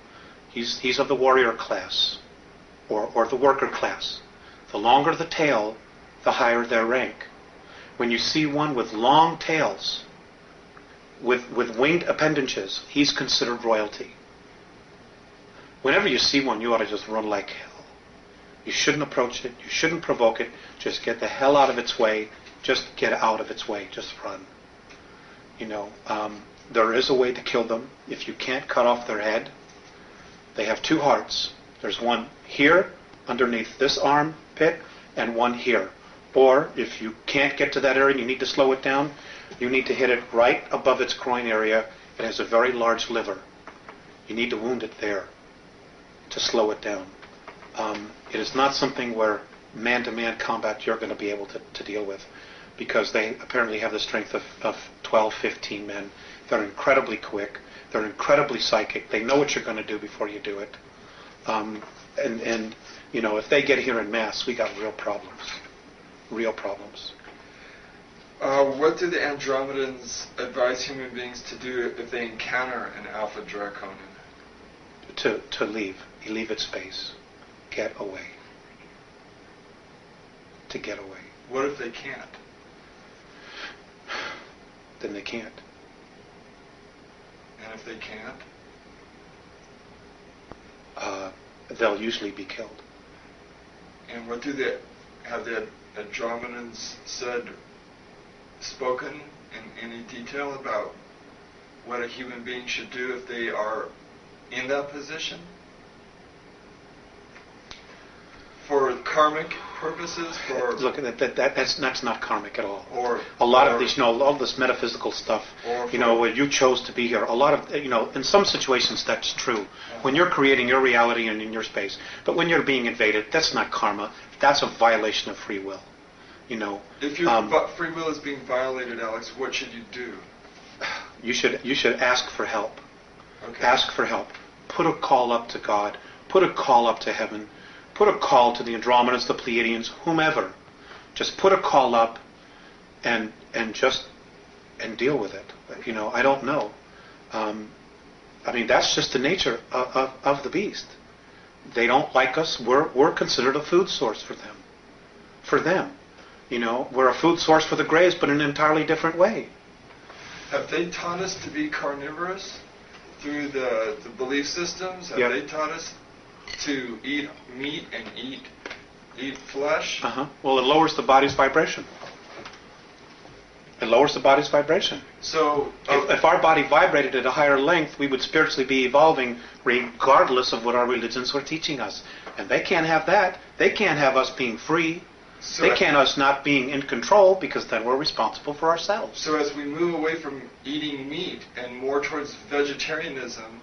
he's of the warrior class or the worker class. The longer the tail, the higher their rank. When you see one with long tails, with winged appendages, he's considered royalty. Whenever you see one, you ought to just run like hell. You shouldn't approach it. You shouldn't provoke it. Just get the hell out of its way. Just get out of its way. Just run. There is a way to kill them. If you can't cut off their head, they have two hearts. There's one here, underneath this armpit, and one here. Or if you can't get to that area and you need to slow it down, you need to hit it right above its groin area. It has a very large liver. You need to wound it there to slow it down. It is not something where man-to-man combat you're going to be able to deal with, because they apparently have the strength of 12, 15 men. They're incredibly quick. They're incredibly psychic. They know what you're going to do before you do it. And you know, if they get here en masse, we got real problems. Real problems. What do the Andromedans advise human beings to do if they encounter an Alpha Draconin? To leave. You leave its space. Get away. To get away. What if they can't? Then they can't. And if they can't? They'll usually be killed. And what do have the Andromedans spoken in any detail about what a human being should do if they are in that position? For karmic purposes? Look, that's not karmic at all. Or a lot of these, all this metaphysical stuff, where you chose to be here, a lot of, in some situations that's true. When you're creating your reality and in your space. But when you're being invaded, that's not karma. That's a violation of free will. If your free will is being violated, Alex, what should you do? You should ask for help. Okay. Ask for help. Put a call up to God. Put a call up to heaven. Put a call to the Andromedans, the Pleiadians, whomever. Just put a call up and deal with it. I don't know. That's just the nature of the beast. They don't like us. We're considered a food source for them. For them. We're a food source for the Greys, but in an entirely different way. Have they taught us to be carnivorous through the belief systems? Have Yep. they taught us to eat meat and eat flesh? Well, it lowers the body's vibration. It lowers the body's vibration. So, if our body vibrated at a higher length, we would spiritually be evolving regardless of what our religions were teaching us. And they can't have that. They can't have us being free. They can't us not being in control, because then we're responsible for ourselves. So as we move away from eating meat and more towards vegetarianism,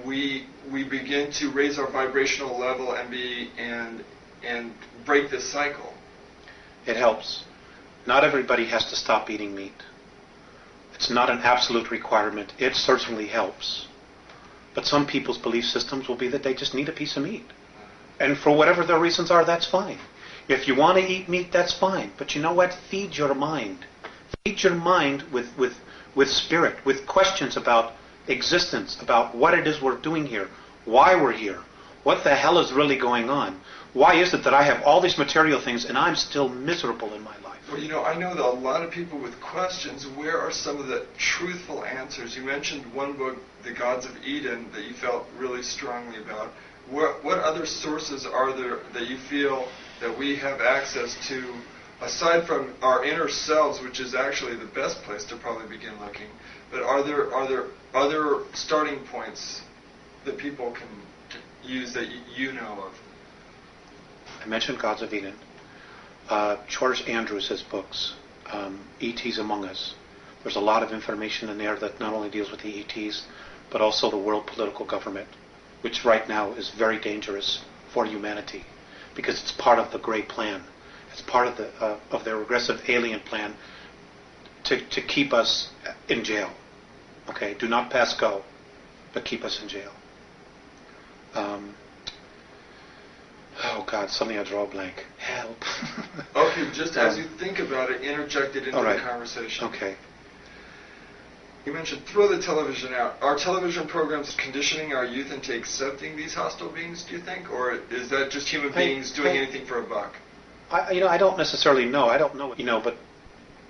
we begin to raise our vibrational level and break this cycle. It helps. Not everybody has to stop eating meat. It's not an absolute requirement. It certainly helps. But some people's belief systems will be that they just need a piece of meat. And for whatever their reasons are, that's fine. If you want to eat meat, that's fine. But you know what? Feed your mind. Feed your mind with spirit, with questions about existence, about what it is we're doing here, why we're here, what the hell is really going on. Why is it that I have all these material things and I'm still miserable in my life? Well, I know that a lot of people with questions, where are some of the truthful answers? You mentioned one book, The Gods of Eden, that you felt really strongly about. What other sources are there that you feel that we have access to, aside from our inner selves, which is actually the best place to probably begin looking? But are there other starting points that people can use that you know of? I mentioned Gods of Eden. George Andrews' books, E.T.s Among Us. There's a lot of information in there that not only deals with the E.T.s, but also the world political government, which right now is very dangerous for humanity, because it's part of the Great Plan. It's part of their regressive alien plan to keep us in jail. Okay, do not pass go, but keep us in jail. Oh God, suddenly I draw a blank. Help. Okay, just as you think about it, interject it into right. the conversation. Okay. You mentioned throw the television out. Are television programs conditioning our youth into accepting these hostile beings, do you think? Or is that just human beings doing anything for a buck? I don't necessarily know. I don't know.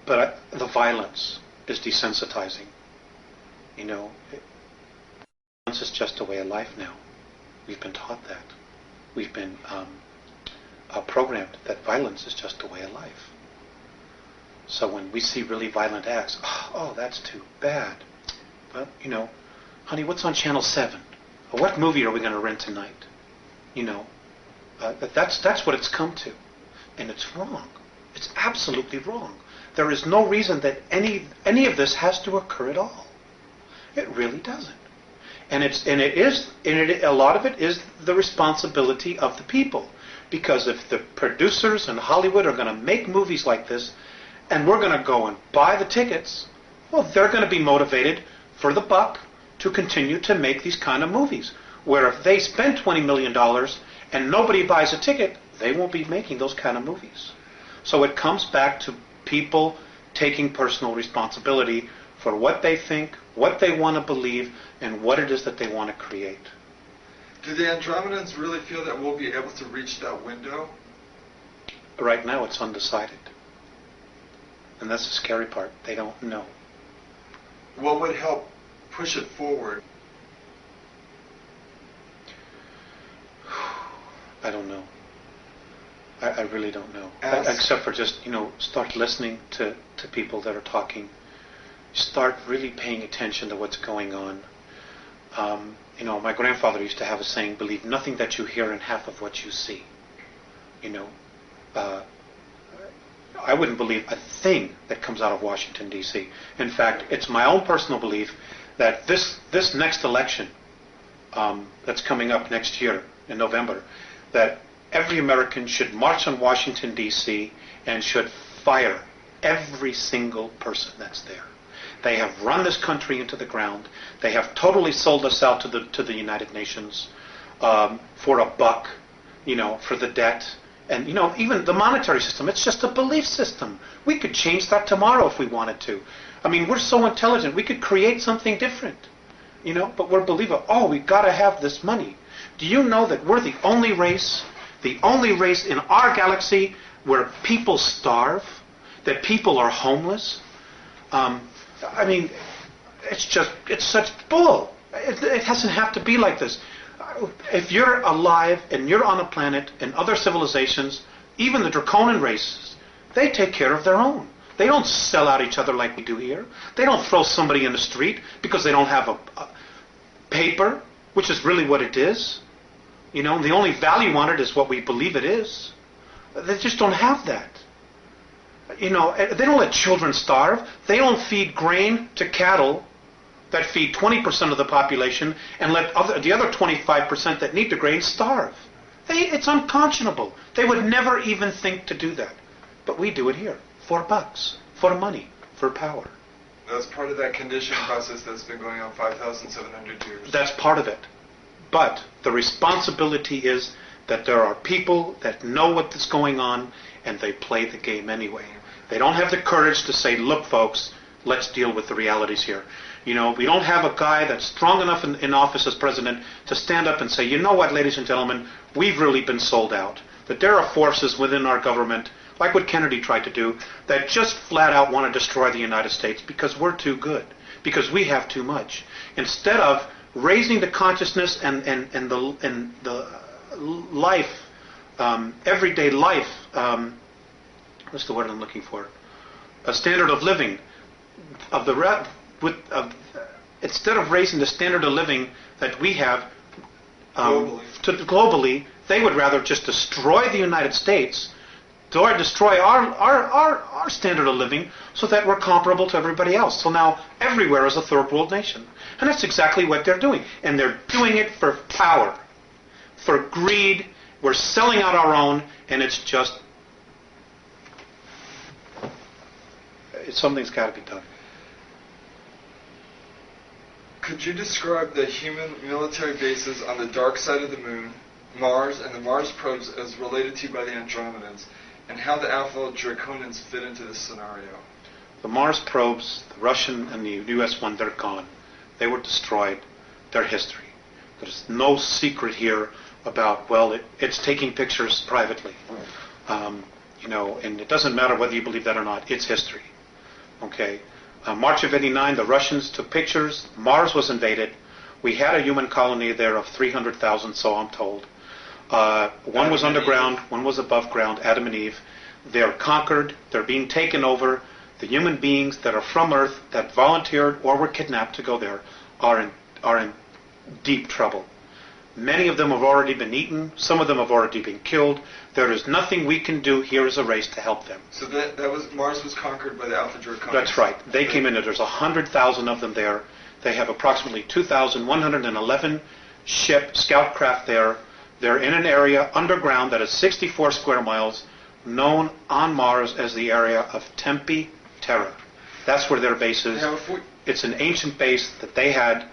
But the violence is desensitizing. Violence is just a way of life now. We've been taught that. We've been programmed that violence is just a way of life. So when we see really violent acts, oh, that's too bad. But, honey, what's on Channel 7? Or what movie are we going to rent tonight? That's what it's come to. And it's wrong. It's absolutely wrong. There is no reason that any of this has to occur at all. It really doesn't. And a lot of it is the responsibility of the people. Because if the producers in Hollywood are going to make movies like this, and we're going to go and buy the tickets, well, they're going to be motivated for the buck to continue to make these kind of movies. Where if they spend $20 million and nobody buys a ticket, they won't be making those kind of movies. So it comes back to people taking personal responsibility for what they think, what they want to believe, and what it is that they want to create. Do the Andromedans really feel that we'll be able to reach that window? Right now it's undecided. And that's the scary part. They don't know. What would help push it forward? I don't know. I really don't know. Except for just, start listening to people that are talking. Start really paying attention to what's going on. My grandfather used to have a saying, believe nothing that you hear and half of what you see. I wouldn't believe a thing that comes out of Washington, D.C. In fact, it's my own personal belief that this next election that's coming up next year in November, that every American should march on Washington, D.C. and should fire every single person that's there. They have run this country into the ground. They have totally sold us out to the United Nations for a buck, for the debt. And, even the monetary system, it's just a belief system. We could change that tomorrow if we wanted to. I mean, we're so intelligent. We could create something different, but we're believing, we've got to have this money. Do you know that we're the only race in our galaxy where people starve, that people are homeless? I mean, it's such bull. It doesn't have to be like this. If you're alive and you're on a planet and other civilizations, even the draconian races, they take care of their own. They don't sell out each other like we do here. They don't throw somebody in the street because they don't have a paper, which is really what it is. The only value on it is what we believe it is. They just don't have that. They don't let children starve. They don't feed grain to cattle that feed 20% of the population and let the other 25% that need the grain starve. It's unconscionable. They would never even think to do that. But we do it here. For bucks, for money, for power. That's part of that conditioning process that's been going on 5,700 years. That's part of it. But the responsibility is that there are people that know what's going on and they play the game anyway. They don't have the courage to say, look, folks, let's deal with the realities here. We don't have a guy that's strong enough in office as president to stand up and say, you know what, ladies and gentlemen, we've really been sold out. That there are forces within our government, like what Kennedy tried to do, that just flat out want to destroy the United States because we're too good, because we have too much. Instead of raising the consciousness and the life, everyday life, what's the word I'm looking for? A standard of living of the instead of raising the standard of living that we have globally, they would rather just destroy the United States, or destroy our standard of living, so that we're comparable to everybody else. So now everywhere is a third world nation, and that's exactly what they're doing, and they're doing it for power, for greed. We're selling out our own, and something's got to be done. Could you describe the human military bases on the dark side of the moon, Mars, and the Mars probes as related to you by the Andromedans, and how the Alpha Draconians fit into this scenario? The Mars probes, the Russian and the U.S. one, they're gone. They were destroyed. They're history. There's no secret here about, it's taking pictures privately. And it doesn't matter whether you believe that or not. It's history. Okay? March of '89, the Russians took pictures. Mars was invaded. We had a human colony there of 300,000, so I'm told. One was underground, one was above ground, Adam and Eve. They're conquered. They're being taken over. The human beings that are from Earth, that volunteered or were kidnapped to go there, are in deep trouble. Many of them have already been eaten. Some of them have already been killed. There is nothing we can do here as a race to help them. So Mars was conquered by the Alpha Draconians. That's right. They came in. There's 100,000 of them there. They have approximately 2,111 scout craft there. They're in an area underground that is 64 square miles, known on Mars as the area of Tempe Terra. That's where their base is. It's an ancient base that they had.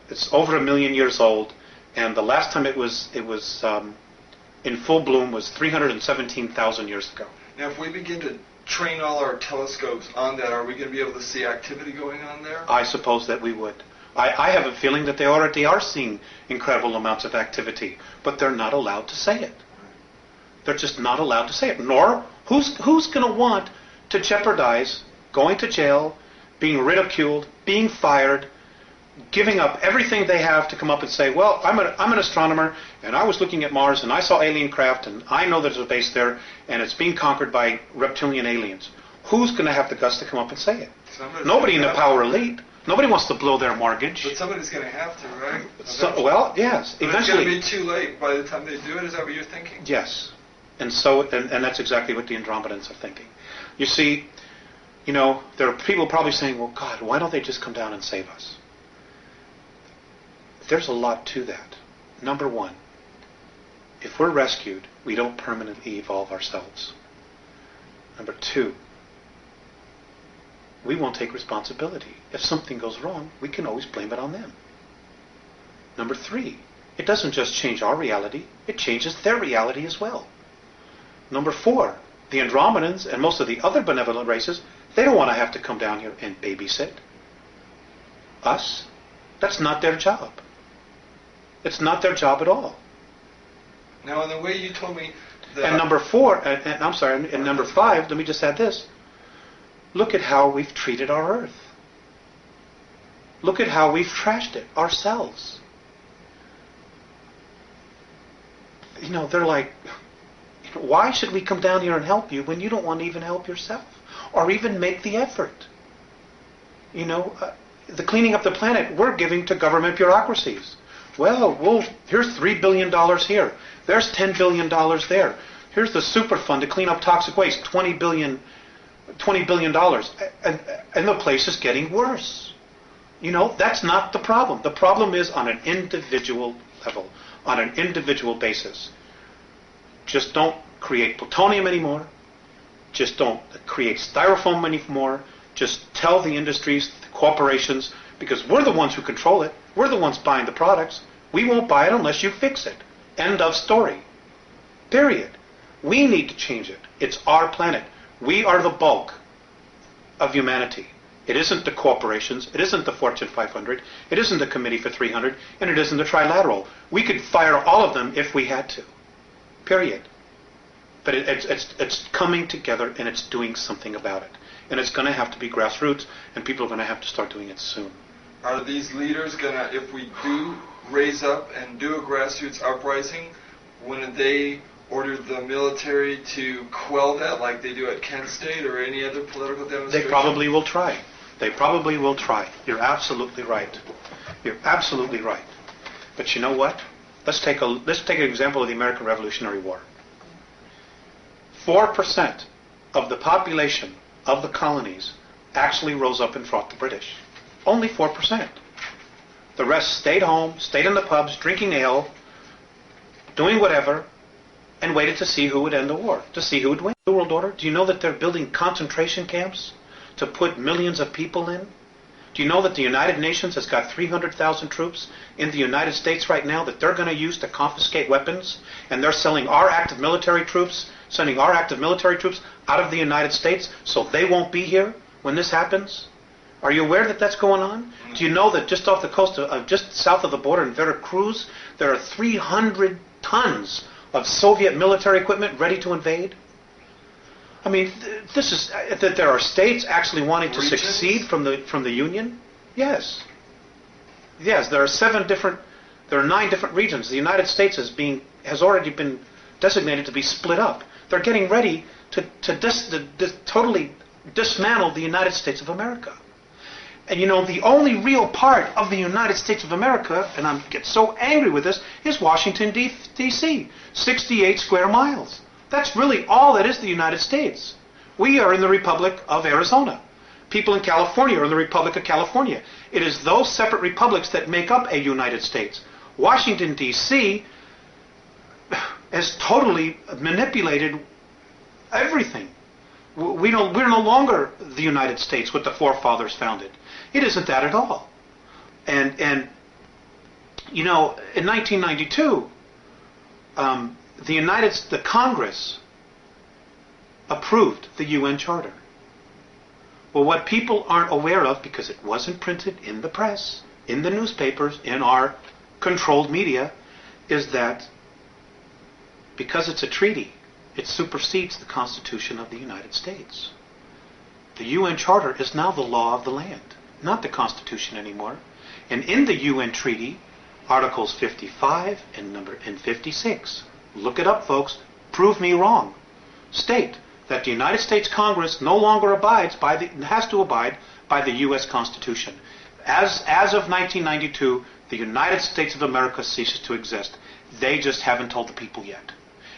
It's over 1 million years old, and the last time it was in full bloom was 317,000 years ago. Now, if we begin to train all our telescopes on that, are we going to be able to see activity going on there? I suppose that we would. I have a feeling that they already are seeing incredible amounts of activity, but they're not allowed to say it. They're just not allowed to say it. Nor, who's going to want to jeopardize going to jail, being ridiculed, being fired, giving up everything they have to come up and say, well, I'm an astronomer, and I was looking at Mars, and I saw alien craft, and I know there's a base there, and it's being conquered by reptilian aliens. Who's going to have the guts to come up and say it? Nobody in the power elite. Nobody wants to blow their mortgage. But somebody's going to have to, right? Well, yes. But eventually. It's going to be too late by the time they do it. Is that what you're thinking? Yes. And that's exactly what the Andromedans are thinking. You see, there are people probably saying, well, God, why don't they just come down and save us? There's a lot to that. Number one, if we're rescued, we don't permanently evolve ourselves. Number two, we won't take responsibility. If something goes wrong, we can always blame it on them. Number three, it doesn't just change our reality, it changes their reality as well. Number four, the Andromedans and most of the other benevolent races, they don't want to have to come down here and babysit us. That's not their job. It's not their job at all. Now, in the way you told me that... And number four, and number five, let me just add this. Look at how we've treated our Earth. Look at how we've trashed it ourselves. They're like, why should we come down here and help you when you don't want to even help yourself? Or even make the effort? The cleaning up the planet, we're giving to government bureaucracies. Well, here's $3 billion here. There's $10 billion there. Here's the super fund to clean up toxic waste, $20 billion. And the place is getting worse. That's not the problem. The problem is on an individual level, on an individual basis. Just don't create plutonium anymore. Just don't create styrofoam anymore. Just tell the industries, the corporations, because we're the ones who control it. We're the ones buying the products. We won't buy it unless you fix it. End of story. Period. We need to change it. It's our planet. We are the bulk of humanity. It isn't the corporations. It isn't the Fortune 500. It isn't the Committee for 300. And it isn't the Trilateral. We could fire all of them if we had to. Period. But it's coming together and it's doing something about it. And it's going to have to be grassroots, and people are going to have to start doing it soon. Are these leaders going to, if we do raise up and do a grassroots uprising, when they order the military to quell that like they do at Kent State or any other political demonstration? They probably will try. They probably will try. You're absolutely right. You're absolutely right. But you know what? Let's take an example of the American Revolutionary War. 4% of the population of the colonies actually rose up and fought the British. Only 4%. The rest stayed home, stayed in the pubs, drinking ale, doing whatever, and waited to see who would end the war, to see who would win. New World Order, do you know that they're building concentration camps to put millions of people in? Do you know that the United Nations has got 300,000 troops in the United States right now that they're going to use to confiscate weapons, and they're selling our active military troops, sending our active military troops out of the United States so they won't be here when this happens? Are you aware that that's going on? Do you know that just off the coast of just south of the border in Veracruz, there are 300 tons of Soviet military equipment ready to invade? I mean, this is that there are states actually wanting to succeed from the Union. Yes, there are 9 different regions. The United States has already been designated to be split up. They're getting ready to totally dismantle the United States of America. And the only real part of the United States of America, and I get so angry with this, is Washington, D.C., 68 square miles. That's really all that is the United States. We are in the Republic of Arizona. People in California are in the Republic of California. It is those separate republics that make up a United States. Washington, D.C. has totally manipulated everything. We're no longer the United States, what the forefathers founded. It isn't that at all. And you know, in 1992, the Congress approved the UN Charter. Well, what people aren't aware of, because it wasn't printed in the press, in the newspapers, in our controlled media, is that because it's a treaty, it supersedes the Constitution of the United States. The UN Charter is now the law of the land, not the Constitution anymore. And in the UN Treaty, Articles 55 and 56, look it up, folks, prove me wrong, state that the United States Congress no longer has to abide by the U.S. Constitution. As of 1992, the United States of America ceases to exist. They just haven't told the people yet.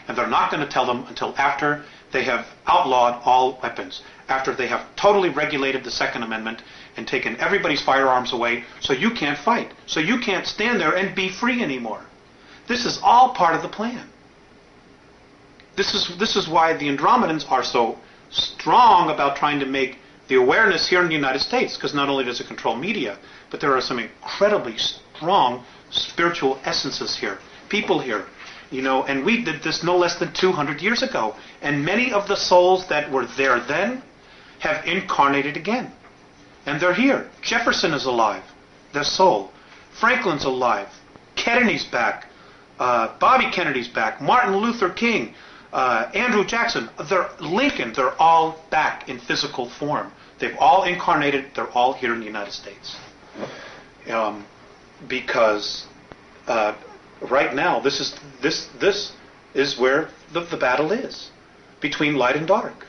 And they're not going to tell them until after they have outlawed all weapons, after they have totally regulated the Second Amendment and taken everybody's firearms away, so you can't fight, so you can't stand there and be free anymore. This is all part of the plan. This is why the Andromedans are so strong about trying to make the awareness here in the United States, because not only does it control media, but there are some incredibly strong spiritual essences here, people here, you know, and we did this no less than 200 years ago, and many of the souls that were there then have incarnated again, and they're here. Jefferson is alive, their soul. Franklin's alive. Kennedy's back. Bobby Kennedy's back. Martin Luther King. Andrew Jackson, Lincoln, they're all back in physical form. They've all incarnated, they're all here in the United States. Because right now, this is where the battle is, between light and dark.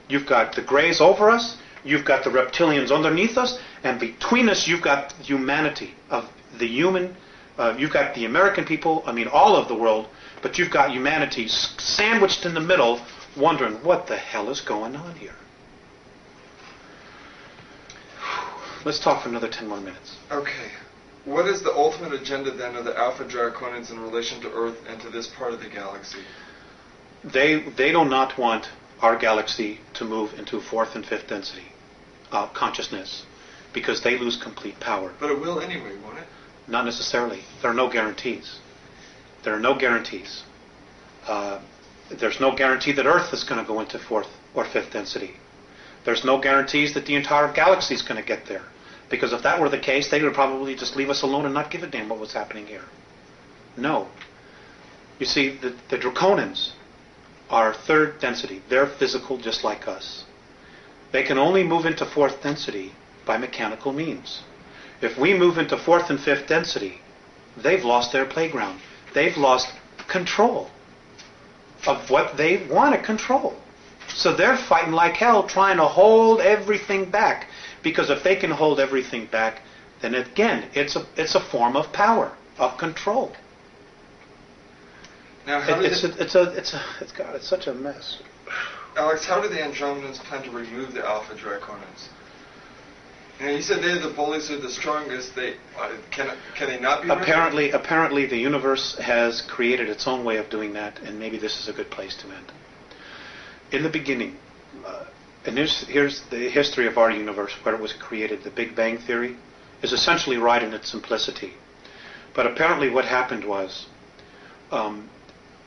You've got the grays over us, you've got the reptilians underneath us, and between us you've got humanity, of the human. You've got the American people, I mean all of the world, but you've got humanity sandwiched in the middle, wondering what the hell is going on here. Let's talk for another 10 more minutes. Okay. What is the ultimate agenda then of the Alpha Draconians in relation to Earth and to this part of the galaxy? They do not want our galaxy to move into fourth and fifth density consciousness, because they lose complete power. But it will anyway, won't it? Not necessarily. There are no guarantees. There are no guarantees. There's no guarantee that Earth is going to go into fourth or fifth density. There's no guarantees that the entire galaxy is going to get there. Because if that were the case, they would probably just leave us alone and not give a damn what was happening here. No. You see, the Draconians are third density. They're physical just like us. They can only move into fourth density by mechanical means. If we move into fourth and fifth density, they've lost their playground. They've lost control of what they want to control. So they're fighting like hell, trying to hold everything back. Because if they can hold everything back, then again, it's a form of power, of control. Now, it's such a mess. Alex, how do the Andromedans plan to remove the Alpha Draconians? You know, you said they're the bullies, are the strongest. Can they not be? Apparently, the universe has created its own way of doing that, and maybe this is a good place to end. In the beginning, and here's the history of our universe, where it was created. The Big Bang Theory is essentially right in its simplicity. But apparently what happened was,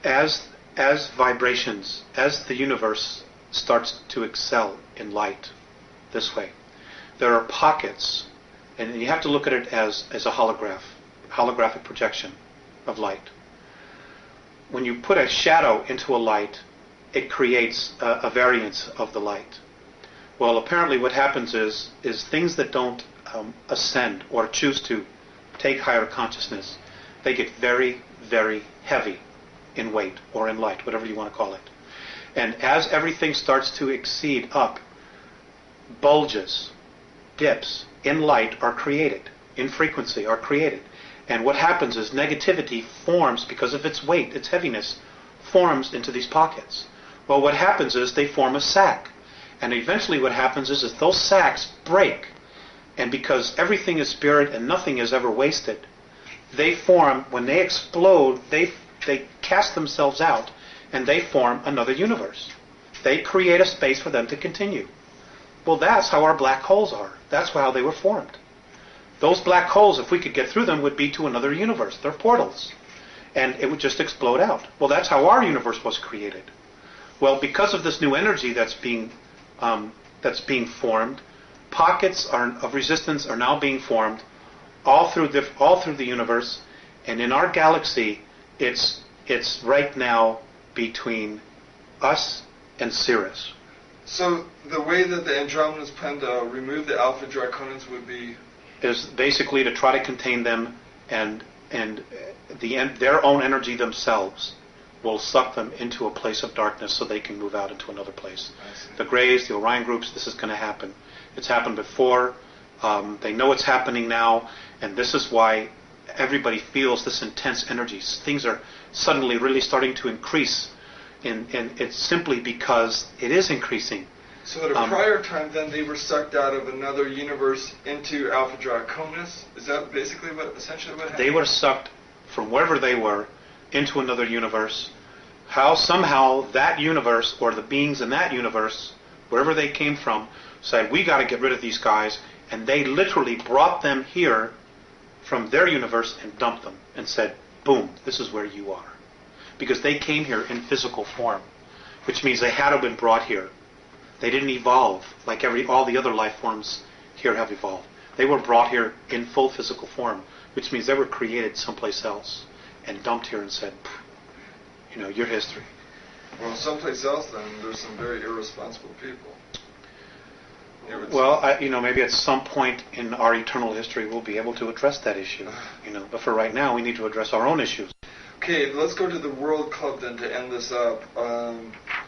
as vibrations, as the universe starts to excel in light this way, there are pockets, and you have to look at it as a holographic projection of light. When you put a shadow into a light, it creates a variance of the light. Well, apparently what happens is things that don't ascend or choose to take higher consciousness, they get very, very heavy in weight or in light, whatever you want to call it. And as everything starts to exceed up, bulges, dips in light are created, in frequency are created. And what happens is negativity forms, because of its weight, its heaviness, forms into these pockets. Well, what happens is they form a sac. And eventually what happens is those sacs break. And because everything is spirit and nothing is ever wasted, they form, when they explode, they cast themselves out and they form another universe. They create a space for them to continue. Well, that's how our black holes are. That's how they were formed. Those black holes, if we could get through them, would be to another universe. They're portals. And it would just explode out. Well, that's how our universe was created. Well, because of this new energy that's being formed, pockets of resistance are now being formed all through the universe, and in our galaxy, it's right now between us and Sirius. So the way that the Andromedans plan to remove the Alpha Draconans would be is basically to try to contain them, and their own energy themselves will suck them into a place of darkness so they can move out into another place. The Greys, the Orion groups, this is going to happen. It's happened before. They know it's happening now, and this is why everybody feels this intense energy. Things are suddenly really starting to increase, and it's simply because it is increasing. So at a prior time, then, they were sucked out of another universe into Alpha Draconis? Is that essentially what happened? They were sucked from wherever they were into another universe. How somehow that universe, or the beings in that universe, wherever they came from, said, we got to get rid of these guys, and they literally brought them here from their universe and dumped them and said, boom, this is where you are. Because they came here in physical form, which means they had to have been brought here. They didn't evolve like all the other life forms here have evolved. They were brought here in full physical form, which means they were created someplace else and dumped here and said, your history. Well, someplace else, then, there's some very irresponsible people. Well, maybe at some point in our eternal history we'll be able to address that issue. But for right now, we need to address our own issues. Okay, let's go to the World Club then to end this up,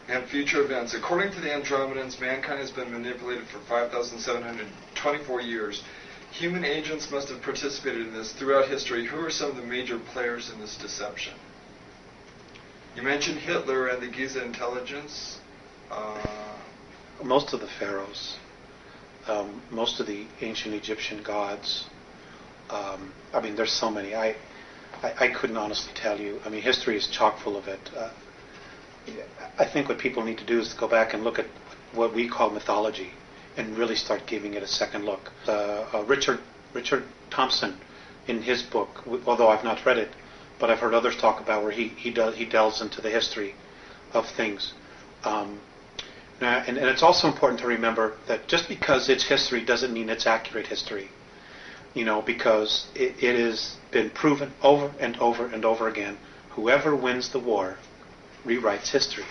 and future events. According to the Andromedans, mankind has been manipulated for 5,724 years. Human agents must have participated in this throughout history. Who are some of the major players in this deception? You mentioned Hitler and the Giza intelligence. Most of the pharaohs, most of the ancient Egyptian gods. There's so many. I couldn't honestly tell you. History is chock full of it. I think what people need to do is to go back and look at what we call mythology and really start giving it a second look. Richard Thompson, in his book, although I've not read it, but I've heard others talk about where he delves into the history of things. And it's also important to remember that just because it's history doesn't mean it's accurate history. Because it has been proven over and over and over again, whoever wins the war rewrites history.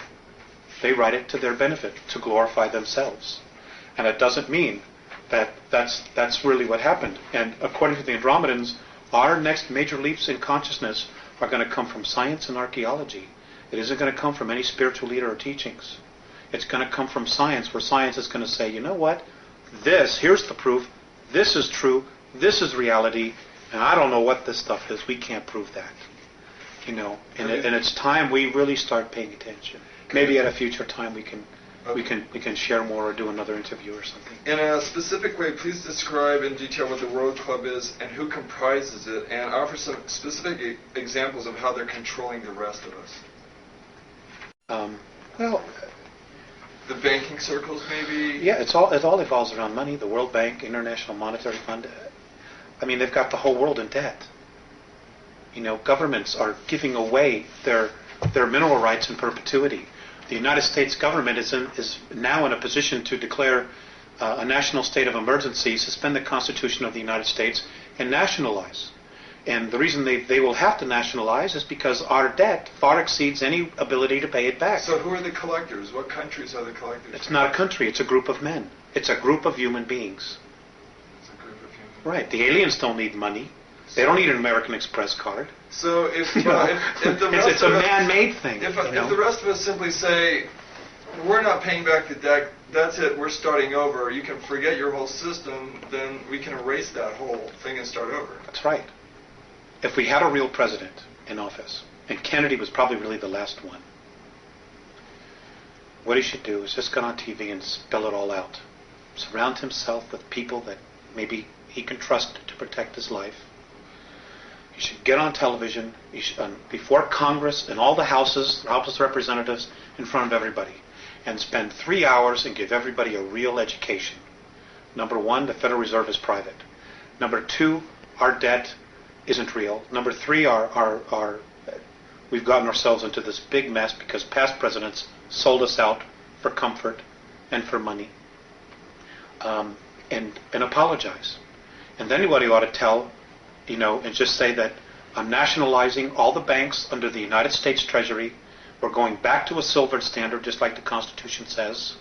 They write it to their benefit, to glorify themselves. And it doesn't mean that that's really what happened. And according to the Andromedans, our next major leaps in consciousness are going to come from science and archaeology. It isn't going to come from any spiritual leader or teachings. It's going to come from science, where science is going to say, you know what? Here's the proof. This is true. This is reality. And I don't know what this stuff is. We can't prove that. And it's time we really start paying attention. Maybe at a future time we can share more or do another interview or something. In a specific way, please describe in detail what the World Club is and who comprises it, and offer some specific examples of how they're controlling the rest of us. The banking circles, maybe? Yeah, it all evolves around money. The World Bank, International Monetary Fund. They've got the whole world in debt. Governments are giving away their mineral rights in perpetuity. The United States government is now in a position to declare a national state of emergency, suspend the Constitution of the United States, and nationalize. And the reason they will have to nationalize is because our debt far exceeds any ability to pay it back. So who are the collectors? What countries are the collectors? It's not a country. It's a group of men. It's a group of human beings. It's a group of human beings. Right. The aliens don't need money. They don't need an American Express card. So if the rest it's a man-made thing. If the rest of us simply say, we're not paying back the debt, that's it, we're starting over, you can forget your whole system, then we can erase that whole thing and start over. That's right. If we had a real president in office, and Kennedy was probably really the last one, what he should do is just go on TV and spell it all out. Surround himself with people that maybe he can trust to protect his life. He should get on television before Congress and all the House of Representatives in front of everybody and spend 3 hours and give everybody a real education Number one, the Federal Reserve is private. Number two, our debt isn't real. Number three, we've gotten ourselves into this big mess because past presidents sold us out for comfort and for money, and apologize. And then what he ought to tell, and just say that I'm nationalizing all the banks under the United States Treasury. We're going back to a silver standard, just like the Constitution says,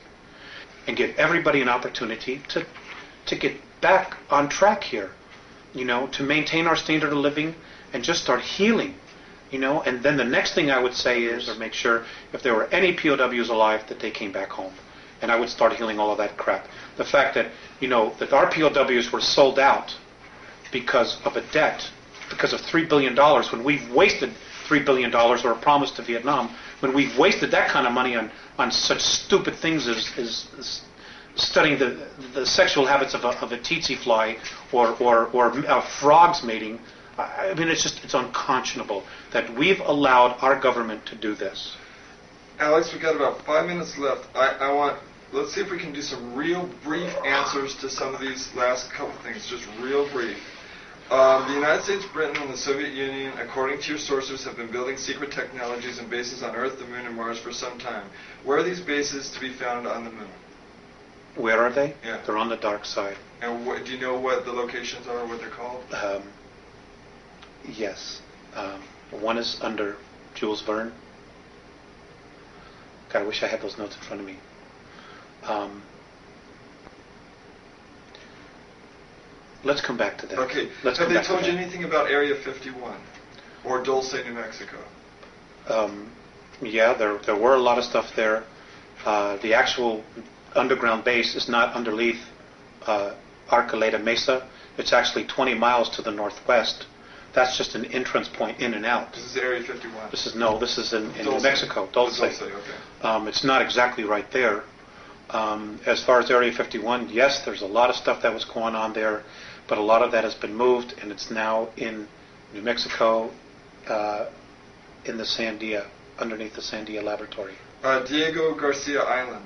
and give everybody an opportunity to get back on track here, to maintain our standard of living and just start healing, And then the next thing I would say is, or make sure if there were any POWs alive, that they came back home. And I would start healing all of that crap. The fact that, that our POWs were sold out because of a debt, because of $3 billion, when we've wasted $3 billion, or a promise to Vietnam, when we've wasted that kind of money on such stupid things as studying the sexual habits of a tsetse fly or frogs mating. I mean, it's unconscionable that we've allowed our government to do this. Alex, we've got about 5 minutes left. Let's see if we can do some real brief answers to some of these last couple things, just real brief. The United States, Britain, and the Soviet Union, according to your sources, have been building secret technologies and bases on Earth, the Moon, and Mars for some time. Where are these bases to be found on the Moon? Where are they? Yeah. They're on the dark side. And do you know what the locations are, what they're called? Yes. One is under Jules Verne. God, I wish I had those notes in front of me. Let's come back to that. Okay. Have they told you anything about Area 51 or Dulce, New Mexico? Yeah, there were a lot of stuff there. The actual underground base is not underneath Arcoleta Mesa. It's actually 20 miles to the northwest. That's just an entrance point in and out. This is Area 51. This is in New Mexico, Dulce. Okay. It's not exactly right there. As far as Area 51, yes, there's a lot of stuff that was going on there, but a lot of that has been moved, and it's now in New Mexico, in the Sandia, underneath the Sandia Laboratory. Diego Garcia Island.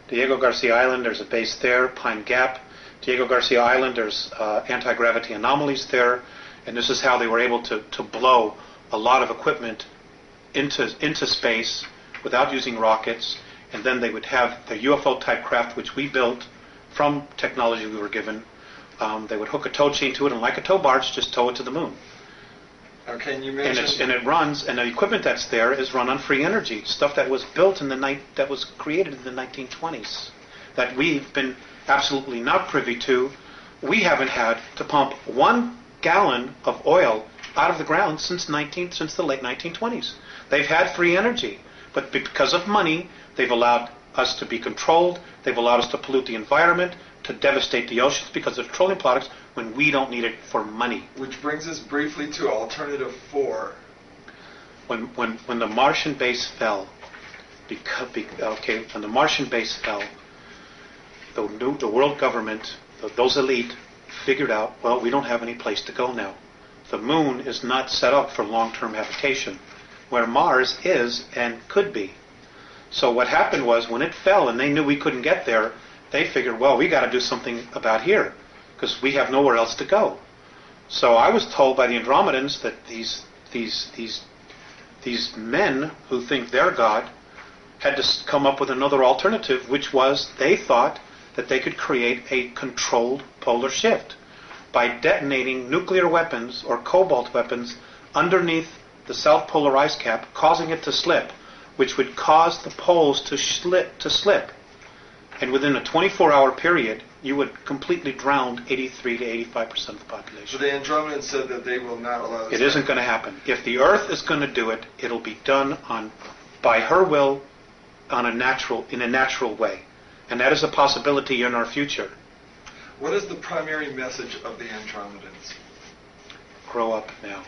Diego Garcia Island, there's a base there. Pine Gap. Diego Garcia Island, there's anti-gravity anomalies there, and this is how they were able to blow a lot of equipment into space without using rockets. And then they would have the UFO-type craft, which we built from technology we were given. They would hook a tow chain to it, and like a tow barge, just tow it to the moon. Okay, and you mentioned... And it runs, and the equipment that's there is run on free energy, stuff that was built that was created in the 1920s, that we've been absolutely not privy to. We haven't had to pump 1 gallon of oil out of the ground since the late 1920s. They've had free energy, but because of money, they've allowed us to be controlled. They've allowed us to pollute the environment, to devastate the oceans because of petroleum products when we don't need it for money. Which brings us briefly to Alternative 4. When the Martian base fell, when the Martian base fell, the world government, those elite, figured out, well, we don't have any place to go now. The moon is not set up for long-term habitation, where Mars is and could be. So what happened was, when it fell and they knew we couldn't get there, they figured, well, we got to do something about here because we have nowhere else to go. So I was told by the Andromedans that these men who think they're God had to come up with another alternative, which was they thought that they could create a controlled polar shift by detonating nuclear weapons or cobalt weapons underneath the South Polar ice cap, causing it to slip, which would cause the poles to slip. And within a 24-hour period, you would completely drown 83 to 85% of the population. So the Andromedans said that they will not allow this. It isn't going to happen. If the Earth is going to do it, it'll be done by her will, in a natural way. And that is a possibility in our future. What is the primary message of the Andromedans? Grow up now.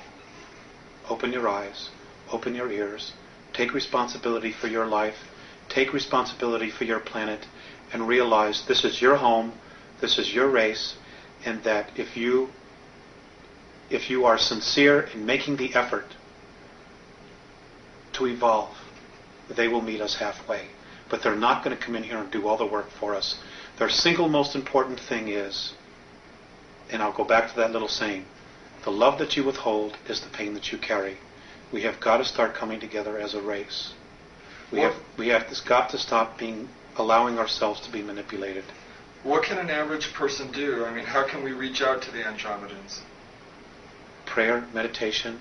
Open your eyes. Open your ears. Take responsibility for your life. Take responsibility for your planet. And realize this is your home. This is your race. And that if you are sincere in making the effort to evolve, they will meet us halfway. But they're not going to come in here and do all the work for us. Their single most important thing is, and I'll go back to that little saying, the love that you withhold is the pain that you carry. We have got to start coming together as a race. We have got to stop allowing ourselves to be manipulated. What can an average person do? I mean, how can we reach out to the Andromedans? Prayer, meditation.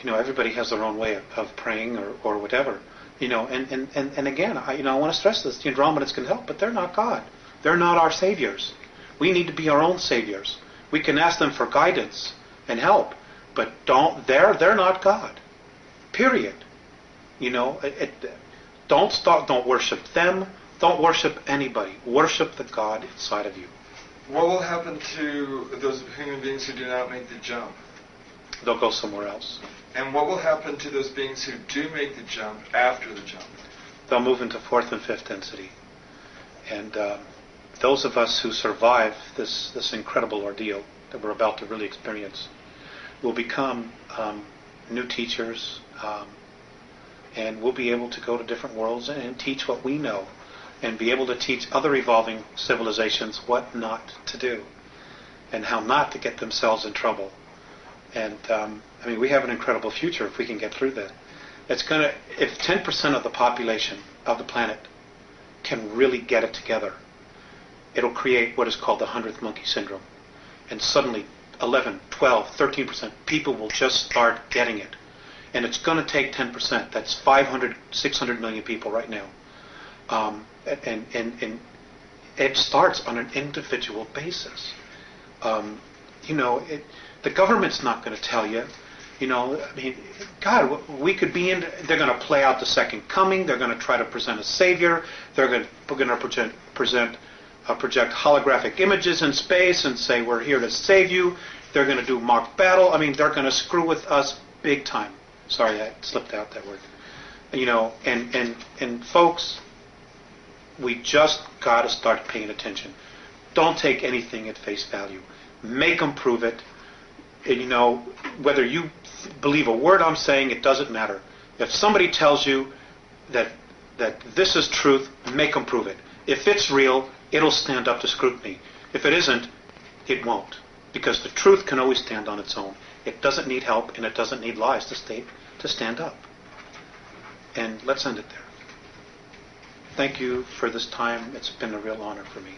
Everybody has their own way of praying or whatever. And again, I want to stress this: the Andromedans can help, but they're not God. They're not our saviors. We need to be our own saviors. We can ask them for guidance and help, but they're not God. Period. Don't worship them. Don't worship anybody. Worship the God inside of you. What will happen to those human beings who do not make the jump? They'll go somewhere else. And what will happen to those beings who do make the jump after the jump? They'll move into fourth and fifth density. And those of us who survive this incredible ordeal that we're about to really experience will become new teachers, and we'll be able to go to different worlds and teach what we know, and be able to teach other evolving civilizations what not to do and how not to get themselves in trouble. And we have an incredible future if we can get through that. If 10% of the population of the planet can really get it together, it'll create what is called the 100th monkey syndrome. And suddenly 11, 12, 13% people will just start getting it. And it's going to take 10%. That's 500, 600 million people right now. And it starts on an individual basis. The government's not going to tell you. God, we could be in. They're going to play out the second coming. They're going to try to present a savior. They're going to project holographic images in space and say we're here to save you. They're going to do mock battle. They're going to screw with us big time. Sorry, I slipped out that word. And folks, we just got to start paying attention. Don't take anything at face value. Make them prove it. And, whether you believe a word I'm saying, it doesn't matter. If somebody tells you that this is truth, make them prove it. If it's real, it'll stand up to scrutiny. If it isn't, it won't. Because the truth can always stand on its own. It doesn't need help, and it doesn't need lies to stand up. And let's end it there. Thank you for this time. It's been a real honor for me.